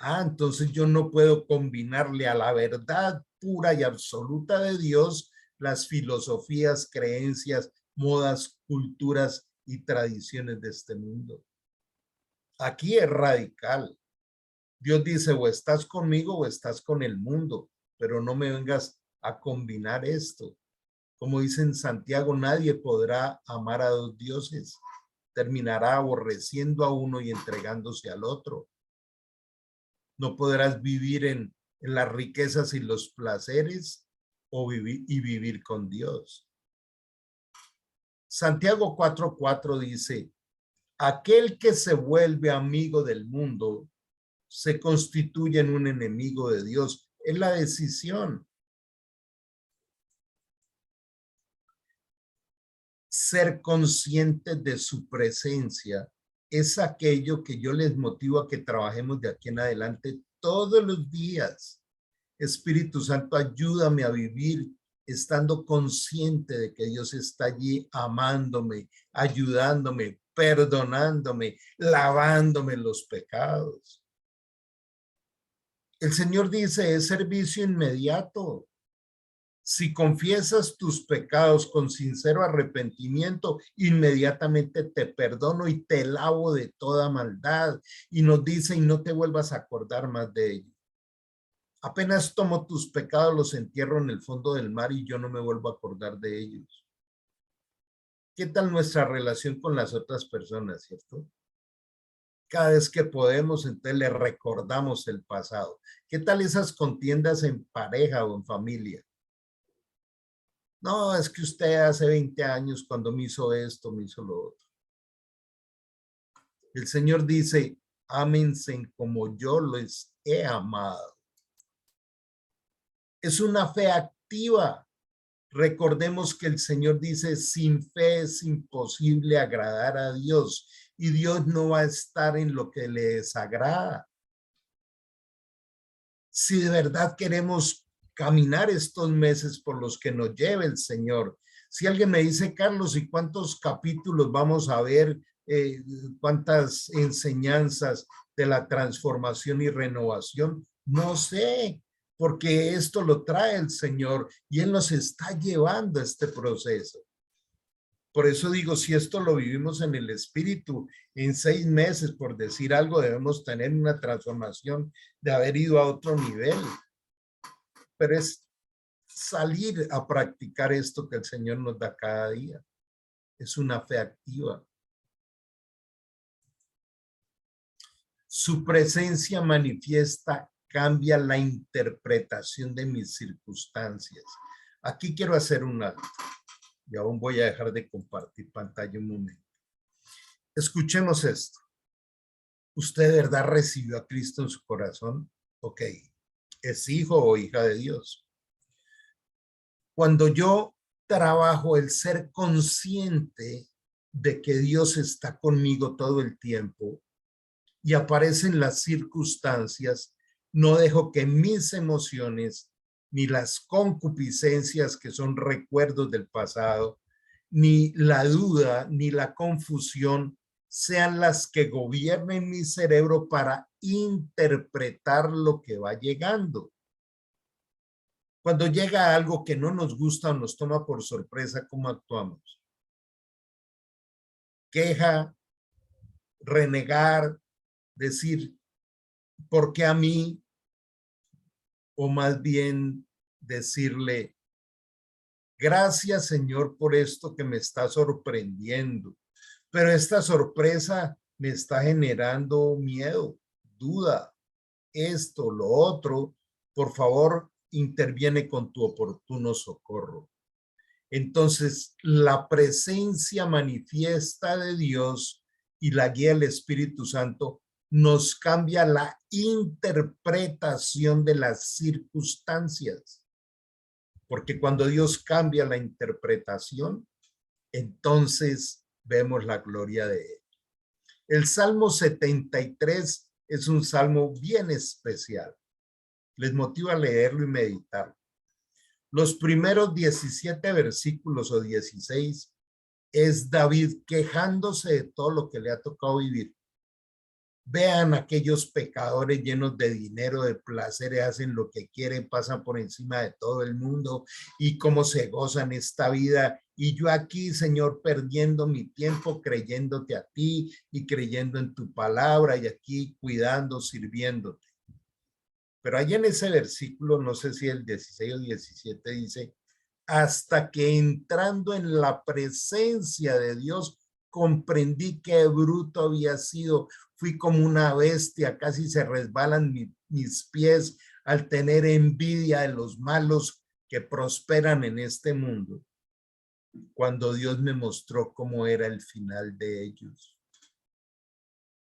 Entonces yo no puedo combinarle a la verdad pura y absoluta de Dios las filosofías, creencias, modas, culturas y tradiciones de este mundo. Aquí es radical. Dios dice, o estás conmigo o estás con el mundo, pero no me vengas a combinar esto. Como dice en Santiago, nadie podrá amar a dos dioses. Terminará aborreciendo a uno y entregándose al otro. No podrás vivir en las riquezas y los placeres o vivir con Dios. Santiago 4:4 dice, aquel que se vuelve amigo del mundo se constituye en un enemigo de Dios. Es la decisión. Ser consciente de su presencia es aquello que yo les motivo a que trabajemos de aquí en adelante todos los días. Espíritu Santo, ayúdame a vivir estando consciente de que Dios está allí amándome, ayudándome, perdonándome, lavándome los pecados. El Señor dice, es servicio inmediato. Si confiesas tus pecados con sincero arrepentimiento, inmediatamente te perdono y te lavo de toda maldad. Y nos dice, y no te vuelvas a acordar más de ello. Apenas tomo tus pecados, los entierro en el fondo del mar y yo no me vuelvo a acordar de ellos. ¿Qué tal nuestra relación con las otras personas, cierto? Cada vez que podemos, entonces le recordamos el pasado. ¿Qué tal esas contiendas en pareja o en familia? No, es que usted hace 20 años cuando me hizo esto, me hizo lo otro. El Señor dice, ámense como yo los he amado. Es una fe activa. Recordemos que el Señor dice, sin fe es imposible agradar a Dios y Dios no va a estar en lo que le desagrada. Si de verdad queremos caminar estos meses por los que nos lleve el Señor. Si alguien me dice, Carlos, ¿y cuántos capítulos vamos a ver? ¿Cuántas enseñanzas de la transformación y renovación? No sé, porque esto lo trae el Señor y Él nos está llevando a este proceso. Por eso digo, si esto lo vivimos en el Espíritu, en 6 meses, por decir algo, debemos tener una transformación de haber ido a otro nivel. Pero es salir a practicar esto que el Señor nos da cada día. Es una fe activa. Su presencia manifiesta, cambia la interpretación de mis circunstancias. Aquí quiero hacer un alto. Y aún voy a dejar de compartir pantalla un momento. Escuchemos esto. ¿Usted de verdad recibió a Cristo en su corazón? Ok. ¿Es hijo o hija de Dios? Cuando yo trabajo el ser consciente de que Dios está conmigo todo el tiempo y aparecen las circunstancias, no dejo que mis emociones, ni las concupiscencias que son recuerdos del pasado, ni la duda, ni la confusión sean las que gobiernen mi cerebro para interpretar lo que va llegando. Cuando llega algo que no nos gusta o nos toma por sorpresa, ¿cómo actuamos? Queja, renegar, decir, ¿por qué a mí? O más bien decirle, gracias Señor por esto que me está sorprendiendo, pero esta sorpresa me está generando miedo, duda, esto, lo otro, por favor, interviene con tu oportuno socorro. Entonces, la presencia manifiesta de Dios y la guía del Espíritu Santo nos cambia la interpretación de las circunstancias. Porque cuando Dios cambia la interpretación, entonces vemos la gloria de Él. El Salmo 73 es un salmo bien especial. Les motiva a leerlo y meditarlo. Los primeros 17 versículos o 16 es David quejándose de todo lo que le ha tocado vivir. Vean aquellos pecadores llenos de dinero, de placeres, hacen lo que quieren, pasan por encima de todo el mundo y cómo se gozan esta vida. Y yo aquí, Señor, perdiendo mi tiempo creyéndote a ti y creyendo en tu palabra y aquí cuidando, sirviéndote. Pero ahí en ese versículo, no sé si el 16 o 17 dice, hasta que entrando en la presencia de Dios, comprendí qué bruto había sido. Fui como una bestia, casi se resbalan mis pies al tener envidia de los malos que prosperan en este mundo. Cuando Dios me mostró cómo era el final de ellos.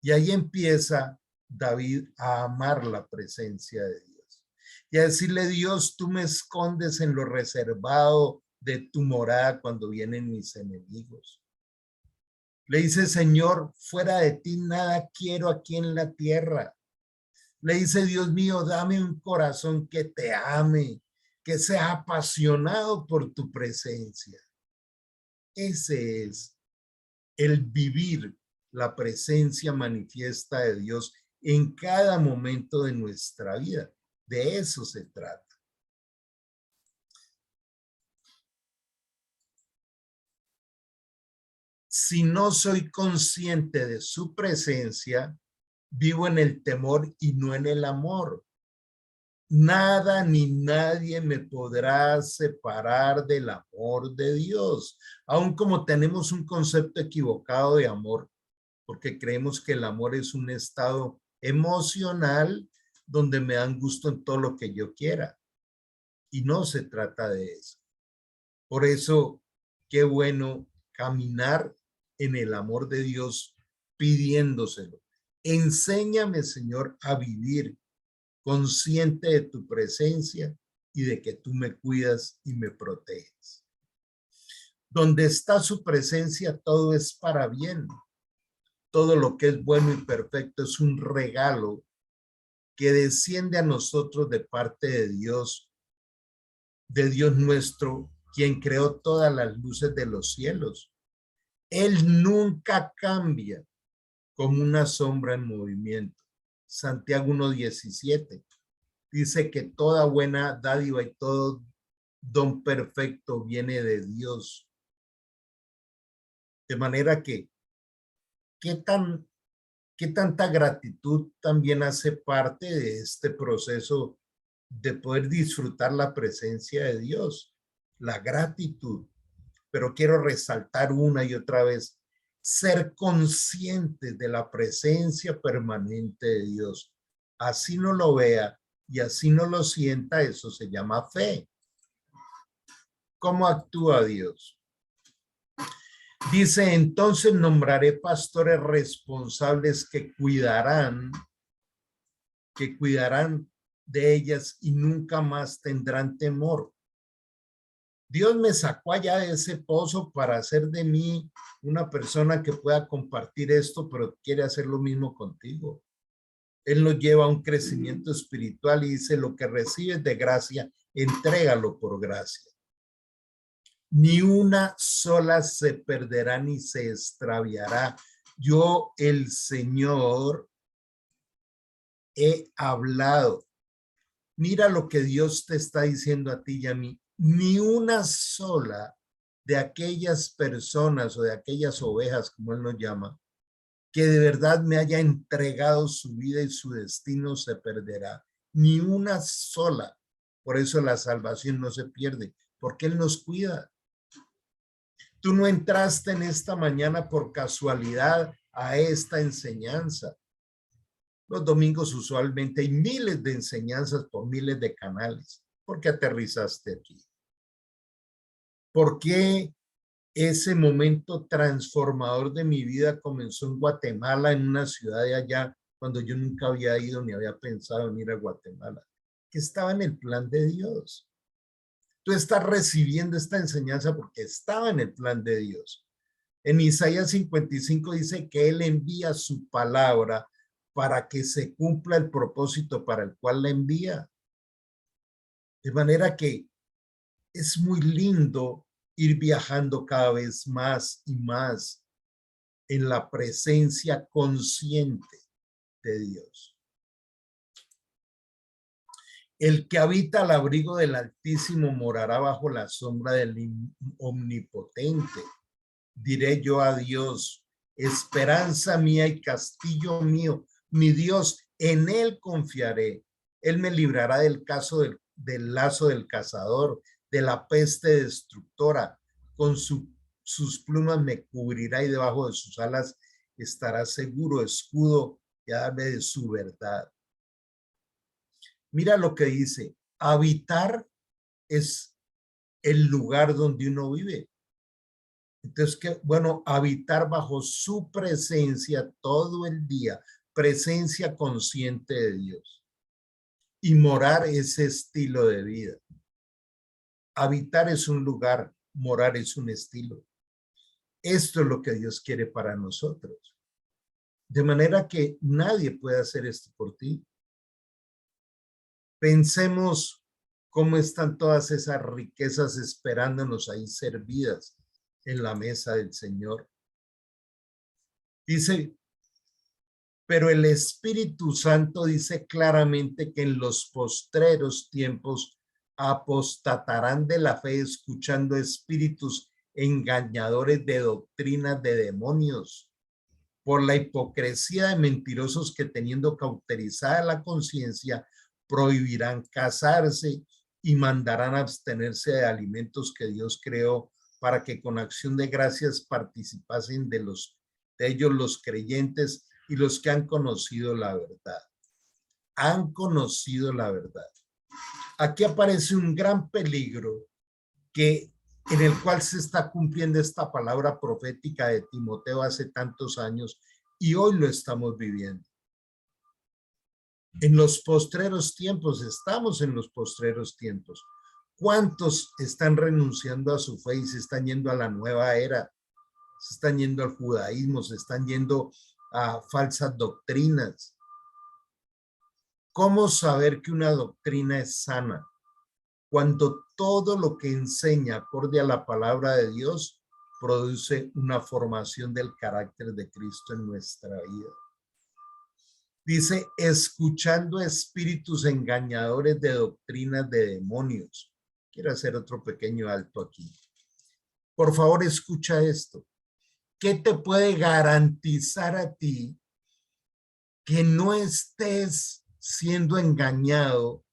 Y ahí empieza David a amar la presencia de Dios. Y a decirle, Dios, tú me escondes en lo reservado de tu morada cuando vienen mis enemigos. Le dice, Señor, fuera de ti nada quiero aquí en la tierra. Le dice, Dios mío, dame un corazón que te ame, que sea apasionado por tu presencia. Ese es el vivir la presencia manifiesta de Dios en cada momento de nuestra vida. De eso se trata. Si no soy consciente de su presencia, vivo en el temor y no en el amor. Nada ni nadie me podrá separar del amor de Dios, aun como tenemos un concepto equivocado de amor, porque creemos que el amor es un estado emocional donde me dan gusto en todo lo que yo quiera. Y no se trata de eso. Por eso, qué bueno caminar en el amor de Dios pidiéndoselo. Enséñame, Señor, a vivir consciente de tu presencia y de que tú me cuidas y me proteges. Donde está su presencia, todo es para bien. Todo lo que es bueno y perfecto es un regalo que desciende a nosotros de parte de Dios nuestro, quien creó todas las luces de los cielos. Él nunca cambia como una sombra en movimiento. Santiago 1:17 dice que toda buena dádiva y todo don perfecto viene de Dios. De manera que, ¿qué tanta gratitud también hace parte de este proceso de poder disfrutar la presencia de Dios? La gratitud. Pero quiero resaltar una y otra vez, ser conscientes de la presencia permanente de Dios. Así no lo vea y así no lo sienta, eso se llama fe. ¿Cómo actúa Dios? Dice, entonces nombraré pastores responsables que cuidarán de ellas y nunca más tendrán temor. Dios me sacó allá de ese pozo para hacer de mí una persona que pueda compartir esto, pero quiere hacer lo mismo contigo. Él nos lleva a un crecimiento espiritual y dice, lo que recibes de gracia, entrégalo por gracia. Ni una sola se perderá ni se extraviará. Yo, el Señor, he hablado. Mira lo que Dios te está diciendo a ti y a mí. Ni una sola de aquellas personas o de aquellas ovejas, como Él nos llama, que de verdad me haya entregado su vida y su destino se perderá. Ni una sola. Por eso la salvación no se pierde, porque Él nos cuida. Tú no entraste en esta mañana por casualidad a esta enseñanza. Los domingos usualmente hay miles de enseñanzas por miles de canales. ¿Por qué aterrizaste aquí? ¿Por qué ese momento transformador de mi vida comenzó en Guatemala, en una ciudad de allá, cuando yo nunca había ido ni había pensado en ir a Guatemala, que estaba en el plan de Dios. Tú estás recibiendo esta enseñanza porque estaba en el plan de Dios. En Isaías 55 dice que Él envía su palabra para que se cumpla el propósito para el cual la envía. De manera que es muy lindo ir viajando cada vez más y más en la presencia consciente de Dios. El que habita al abrigo del Altísimo morará bajo la sombra del Omnipotente. Diré yo a Dios, esperanza mía y castillo mío, mi Dios, en Él confiaré. Él me librará del lazo del cazador, de la peste destructora. Con sus plumas me cubrirá y debajo de sus alas estará seguro, escudo y hable de su verdad. Mira lo que dice, habitar es el lugar donde uno vive. Entonces, bueno, habitar bajo su presencia todo el día, presencia consciente de Dios. Y morar ese estilo de vida. Habitar es un lugar, morar es un estilo. Esto es lo que Dios quiere para nosotros. De manera que nadie puede hacer esto por ti. Pensemos cómo están todas esas riquezas esperándonos ahí servidas en la mesa del Señor. Dice, pero el Espíritu Santo dice claramente que en los postreros tiempos apostatarán de la fe escuchando espíritus engañadores de doctrinas de demonios, por la hipocresía de mentirosos que teniendo cauterizada la conciencia prohibirán casarse y mandarán abstenerse de alimentos que Dios creó para que con acción de gracias participasen de ellos los creyentes y los que han conocido la verdad. Han conocido la verdad. Aquí aparece un gran peligro en el cual se está cumpliendo esta palabra profética de Timoteo hace tantos años y hoy lo estamos viviendo. En los postreros tiempos, estamos en los postreros tiempos. ¿Cuántos están renunciando a su fe y se están yendo a la nueva era? Se están yendo al judaísmo, se están yendo a falsas doctrinas. ¿Cómo saber que una doctrina es sana? Cuando todo lo que enseña acorde a la palabra de Dios produce una formación del carácter de Cristo en nuestra vida. Dice, escuchando espíritus engañadores de doctrinas de demonios. Quiero hacer otro pequeño alto aquí. Por favor, escucha esto. ¿Qué te puede garantizar a ti que no estés siendo engañado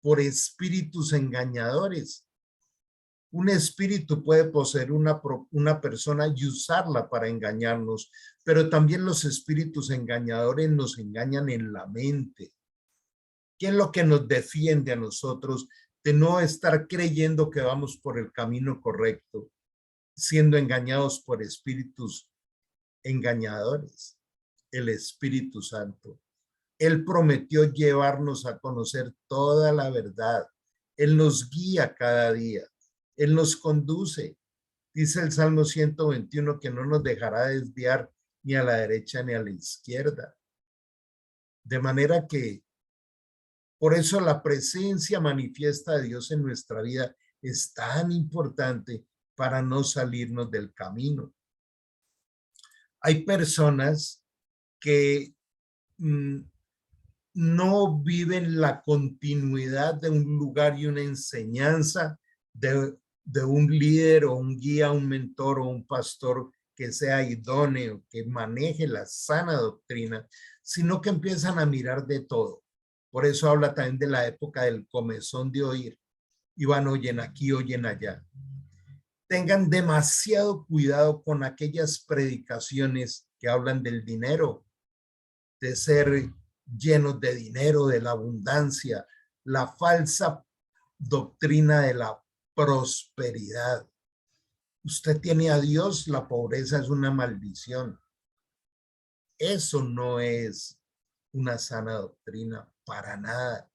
por espíritus engañadores? Un espíritu puede poseer una persona y usarla para engañarnos, pero también los espíritus engañadores nos engañan en la mente. ¿Qué es lo que nos defiende a nosotros de no estar creyendo que vamos por el camino correcto, siendo engañados por espíritus engañadores? El Espíritu Santo. Él prometió llevarnos a conocer toda la verdad. Él nos guía cada día. Él nos conduce. Dice el Salmo 121 que no nos dejará desviar ni a la derecha ni a la izquierda. De manera que por eso la presencia manifiesta de Dios en nuestra vida es tan importante para no salirnos del camino. Hay personas que no viven la continuidad de un lugar y una enseñanza de un líder o un guía, un mentor o un pastor que sea idóneo, que maneje la sana doctrina, sino que empiezan a mirar de todo. Por eso habla también de la época del comezón de oír. Y van, oyen aquí, oyen allá. Tengan demasiado cuidado con aquellas predicaciones que hablan del dinero, de ser llenos de dinero, de la abundancia, la falsa doctrina de la prosperidad. Usted tiene a Dios, la pobreza es una maldición. Eso no es una sana doctrina, para nada.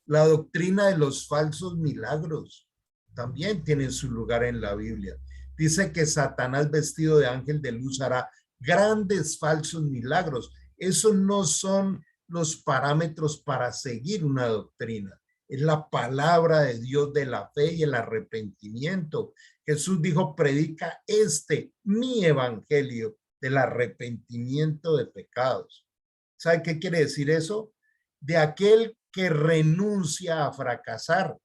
La doctrina de los falsos milagros también tiene su lugar en la Biblia. Dice que Satanás vestido de ángel de luz hará grandes falsos milagros. Esos no son los parámetros para seguir una doctrina. Es la palabra de Dios de la fe y el arrepentimiento. Jesús dijo, predica mi evangelio del arrepentimiento de pecados. ¿Sabe qué quiere decir eso? De aquel que renuncia a fracasar.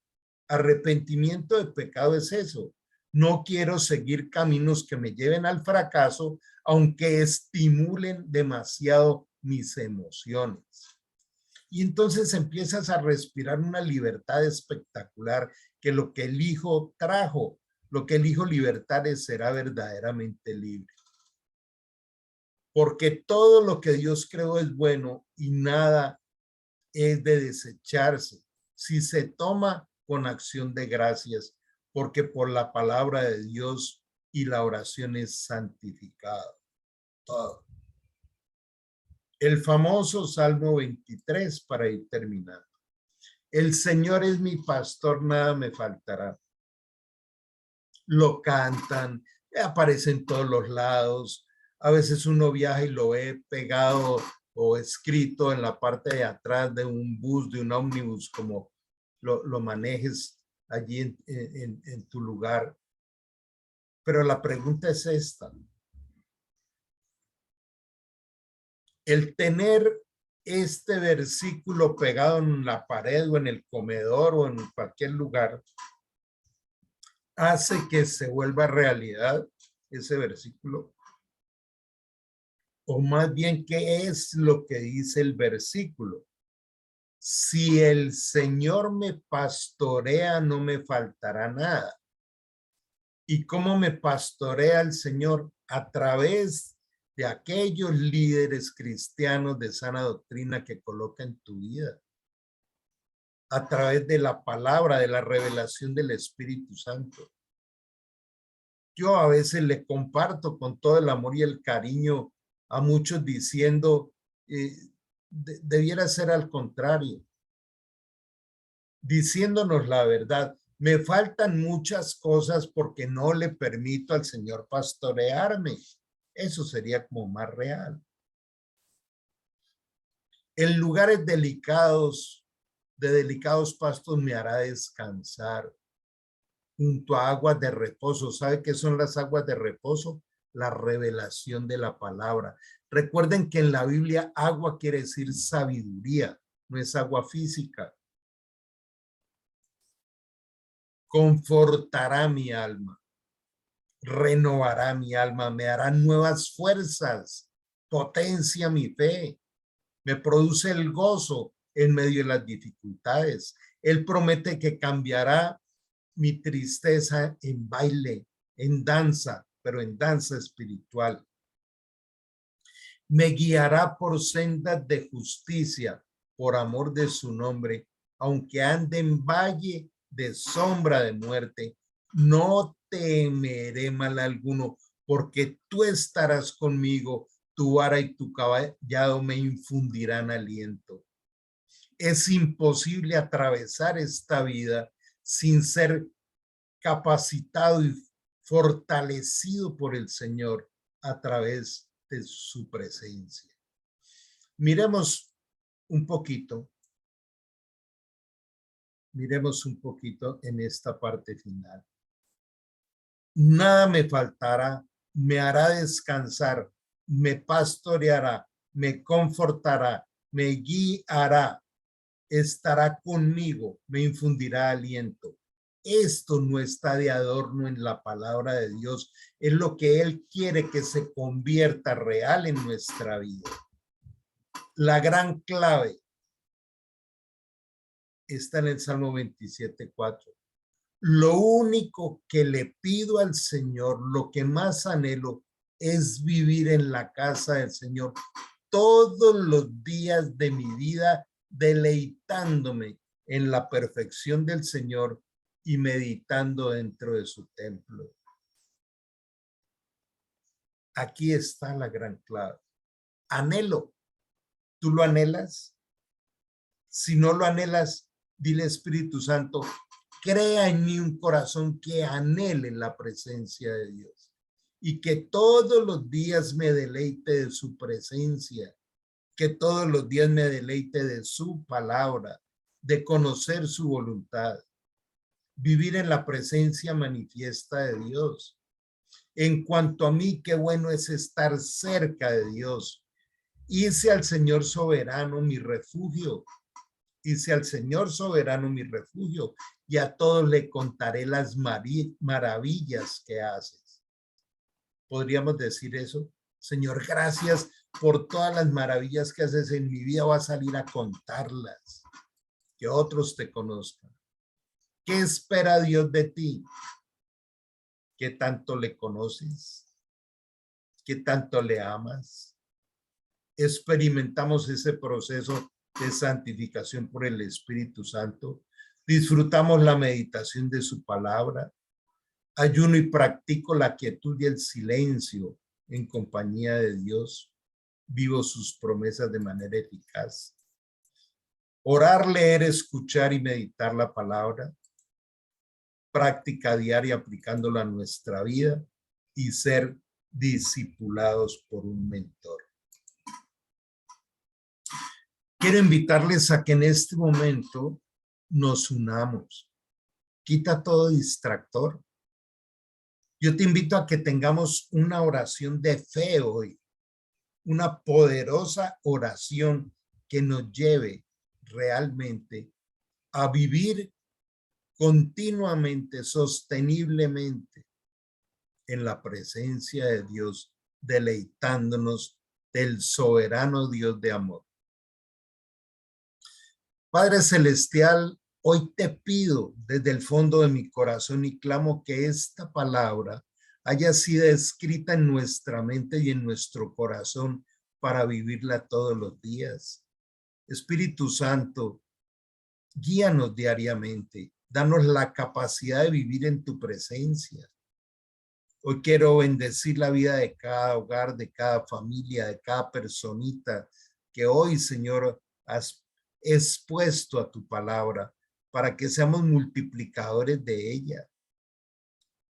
Arrepentimiento de pecado es eso. No quiero seguir caminos que me lleven al fracaso, aunque estimulen demasiado mis emociones. Y entonces empiezas a respirar una libertad espectacular, que lo que el Hijo trajo, lo que el Hijo libertad será verdaderamente libre. Porque todo lo que Dios creó es bueno y nada es de desecharse si se toma con acción de gracias, porque por la palabra de Dios y la oración es santificado. Todo. El famoso Salmo 23 para ir terminando. El Señor es mi pastor, nada me faltará. Lo cantan, aparece en todos los lados. A veces uno viaja y lo ve pegado o escrito en la parte de atrás de un bus, de un ómnibus, como lo manejes allí en tu lugar. Pero la pregunta es esta. El tener este versículo pegado en la pared o en el comedor o en cualquier lugar hace que se vuelva realidad ese versículo. O más bien, ¿qué es lo que dice el versículo? Si el Señor me pastorea, no me faltará nada. ¿Y cómo me pastorea el Señor? A través de aquellos líderes cristianos de sana doctrina que coloca en tu vida. A través de la palabra, de la revelación del Espíritu Santo. Yo a veces le comparto con todo el amor y el cariño a muchos diciendo, debiera ser al contrario, diciéndonos la verdad. Me faltan muchas cosas porque no le permito al Señor pastorearme. Eso sería como más real. En lugares delicados, de delicados pastos me hará descansar. Junto a aguas de reposo. ¿Sabe qué son las aguas de reposo? La revelación de la palabra. Recuerden que en la Biblia agua quiere decir sabiduría, no es agua física. Confortará mi alma, renovará mi alma, me hará nuevas fuerzas, potencia mi fe, me produce el gozo en medio de las dificultades. Él promete que cambiará mi tristeza en baile, en danza, pero en danza espiritual. Me guiará por sendas de justicia, por amor de su nombre, aunque ande en valle de sombra de muerte, no temeré mal alguno, porque tú estarás conmigo, tu vara y tu callado me infundirán aliento. Es imposible atravesar esta vida sin ser capacitado y fortalecido por el Señor a través de su presencia. Miremos un poquito en esta parte final. Nada me faltará, me hará descansar, me pastoreará, me confortará, me guiará, estará conmigo, me infundirá aliento. Esto no está de adorno en la palabra de Dios, es lo que Él quiere que se convierta real en nuestra vida. La gran clave está en el Salmo 27:4. Lo único que le pido al Señor, lo que más anhelo, es vivir en la casa del Señor todos los días de mi vida, deleitándome en la perfección del Señor y meditando dentro de su templo. Aquí está la gran clave. Anhelo, ¿Tú lo anhelas? Si no lo anhelas, dile Espíritu Santo, crea en mí un corazón que anhele la presencia de Dios y que todos los días me deleite de su presencia, que todos los días me deleite de su palabra, de conocer su voluntad, vivir en la presencia manifiesta de Dios. En cuanto a mí, qué bueno es estar cerca de Dios. Hice al Señor soberano mi refugio. Hice al Señor soberano mi refugio y a todos le contaré las maravillas que haces. ¿Podríamos decir eso? Señor, gracias por todas las maravillas que haces en mi vida. Voy a salir a contarlas, que otros te conozcan. ¿Qué espera Dios de ti? ¿Qué tanto le conoces? ¿Qué tanto le amas? Experimentamos ese proceso de santificación por el Espíritu Santo. Disfrutamos la meditación de su palabra. Ayuno y practico la quietud y el silencio en compañía de Dios. Vivo sus promesas de manera eficaz. Orar, leer, escuchar y meditar la palabra. Práctica diaria aplicándola a nuestra vida y ser discipulados por un mentor. Quiero invitarles a que en este momento nos unamos. Quita todo distractor. Yo te invito a que tengamos una oración de fe hoy, una poderosa oración que nos lleve realmente a vivir continuamente, sosteniblemente en la presencia de Dios, deleitándonos del soberano Dios de amor. Padre Celestial, hoy te pido desde el fondo de mi corazón y clamo que esta palabra haya sido escrita en nuestra mente y en nuestro corazón para vivirla todos los días. Espíritu Santo, guíanos diariamente, danos la capacidad de vivir en tu presencia. Hoy quiero bendecir la vida de cada hogar, de cada familia, de cada personita que hoy, Señor, has expuesto a tu palabra para que seamos multiplicadores de ella.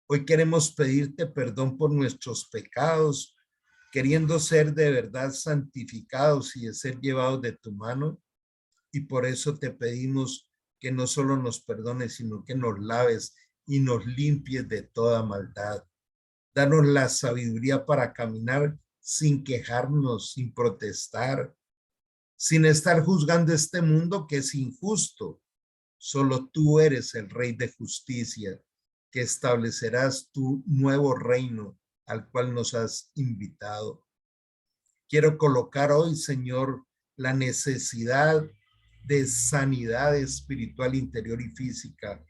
Hoy queremos pedirte perdón por nuestros pecados, queriendo ser de verdad santificados y de ser llevados de tu mano. Y por eso te pedimos que no solo nos perdones, sino que nos laves y nos limpies de toda maldad. Danos la sabiduría para caminar sin quejarnos, sin protestar, sin estar juzgando este mundo que es injusto. Solo tú eres el Rey de justicia, que establecerás tu nuevo reino al cual nos has invitado. Quiero colocar hoy, Señor, la necesidad de sanidad espiritual, interior y física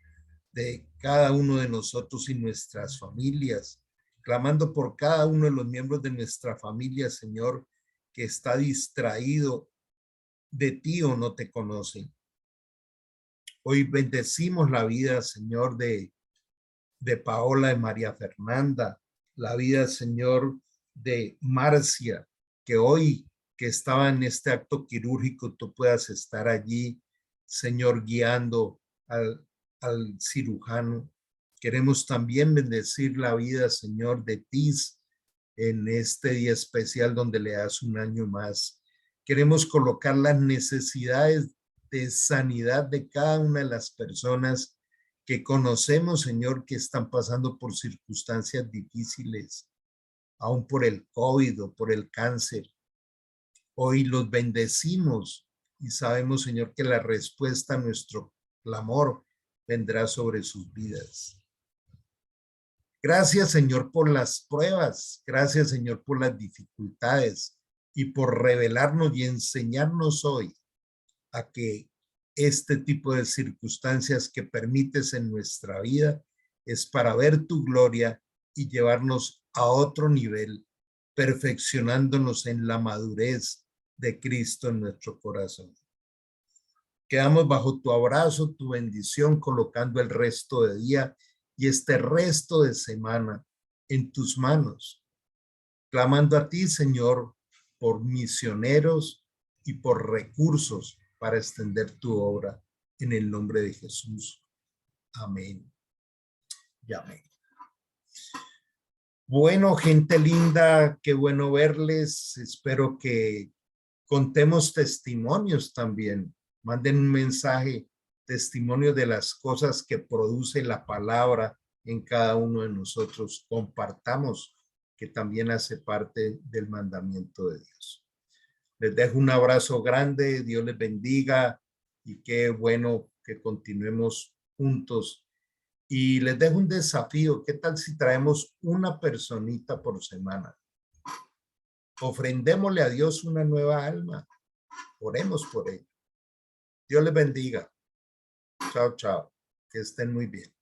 de cada uno de nosotros y nuestras familias, clamando por cada uno de los miembros de nuestra familia, Señor, que está distraído de ti o no te conocen. Hoy bendecimos la vida, Señor, de Paola, de María Fernanda, la vida, Señor, de Marcia, que hoy que estaba en este acto quirúrgico, tú puedas estar allí, Señor, guiando al cirujano. Queremos también bendecir la vida, Señor, de Tis en este día especial donde le das un año más. Queremos colocar las necesidades de sanidad de cada una de las personas que conocemos, Señor, que están pasando por circunstancias difíciles, aún por el COVID o por el cáncer. Hoy los bendecimos y sabemos, Señor, que la respuesta a nuestro clamor vendrá sobre sus vidas. Gracias, Señor, por las pruebas. Gracias, Señor, por las dificultades y por revelarnos y enseñarnos hoy a que este tipo de circunstancias que permites en nuestra vida es para ver tu gloria y llevarnos a otro nivel, perfeccionándonos en la madurez de Cristo en nuestro corazón. Quedamos bajo tu abrazo, tu bendición, colocando el resto de día y este resto de semana en tus manos, clamando a ti, Señor, por misioneros, y por recursos para extender tu obra en el nombre de Jesús. Amén y amén. Bueno, gente linda, qué bueno verles. Espero que contemos testimonios también. Manden un mensaje, testimonio de las cosas que produce la palabra en cada uno de nosotros. Compartamos, que también hace parte del mandamiento de Dios. Les dejo un abrazo grande, Dios les bendiga y qué bueno que continuemos juntos. Y les dejo un desafío, ¿qué tal si traemos una personita por semana? Ofrendémosle a Dios una nueva alma, oremos por ella. Dios les bendiga. Chao, chao, que estén muy bien.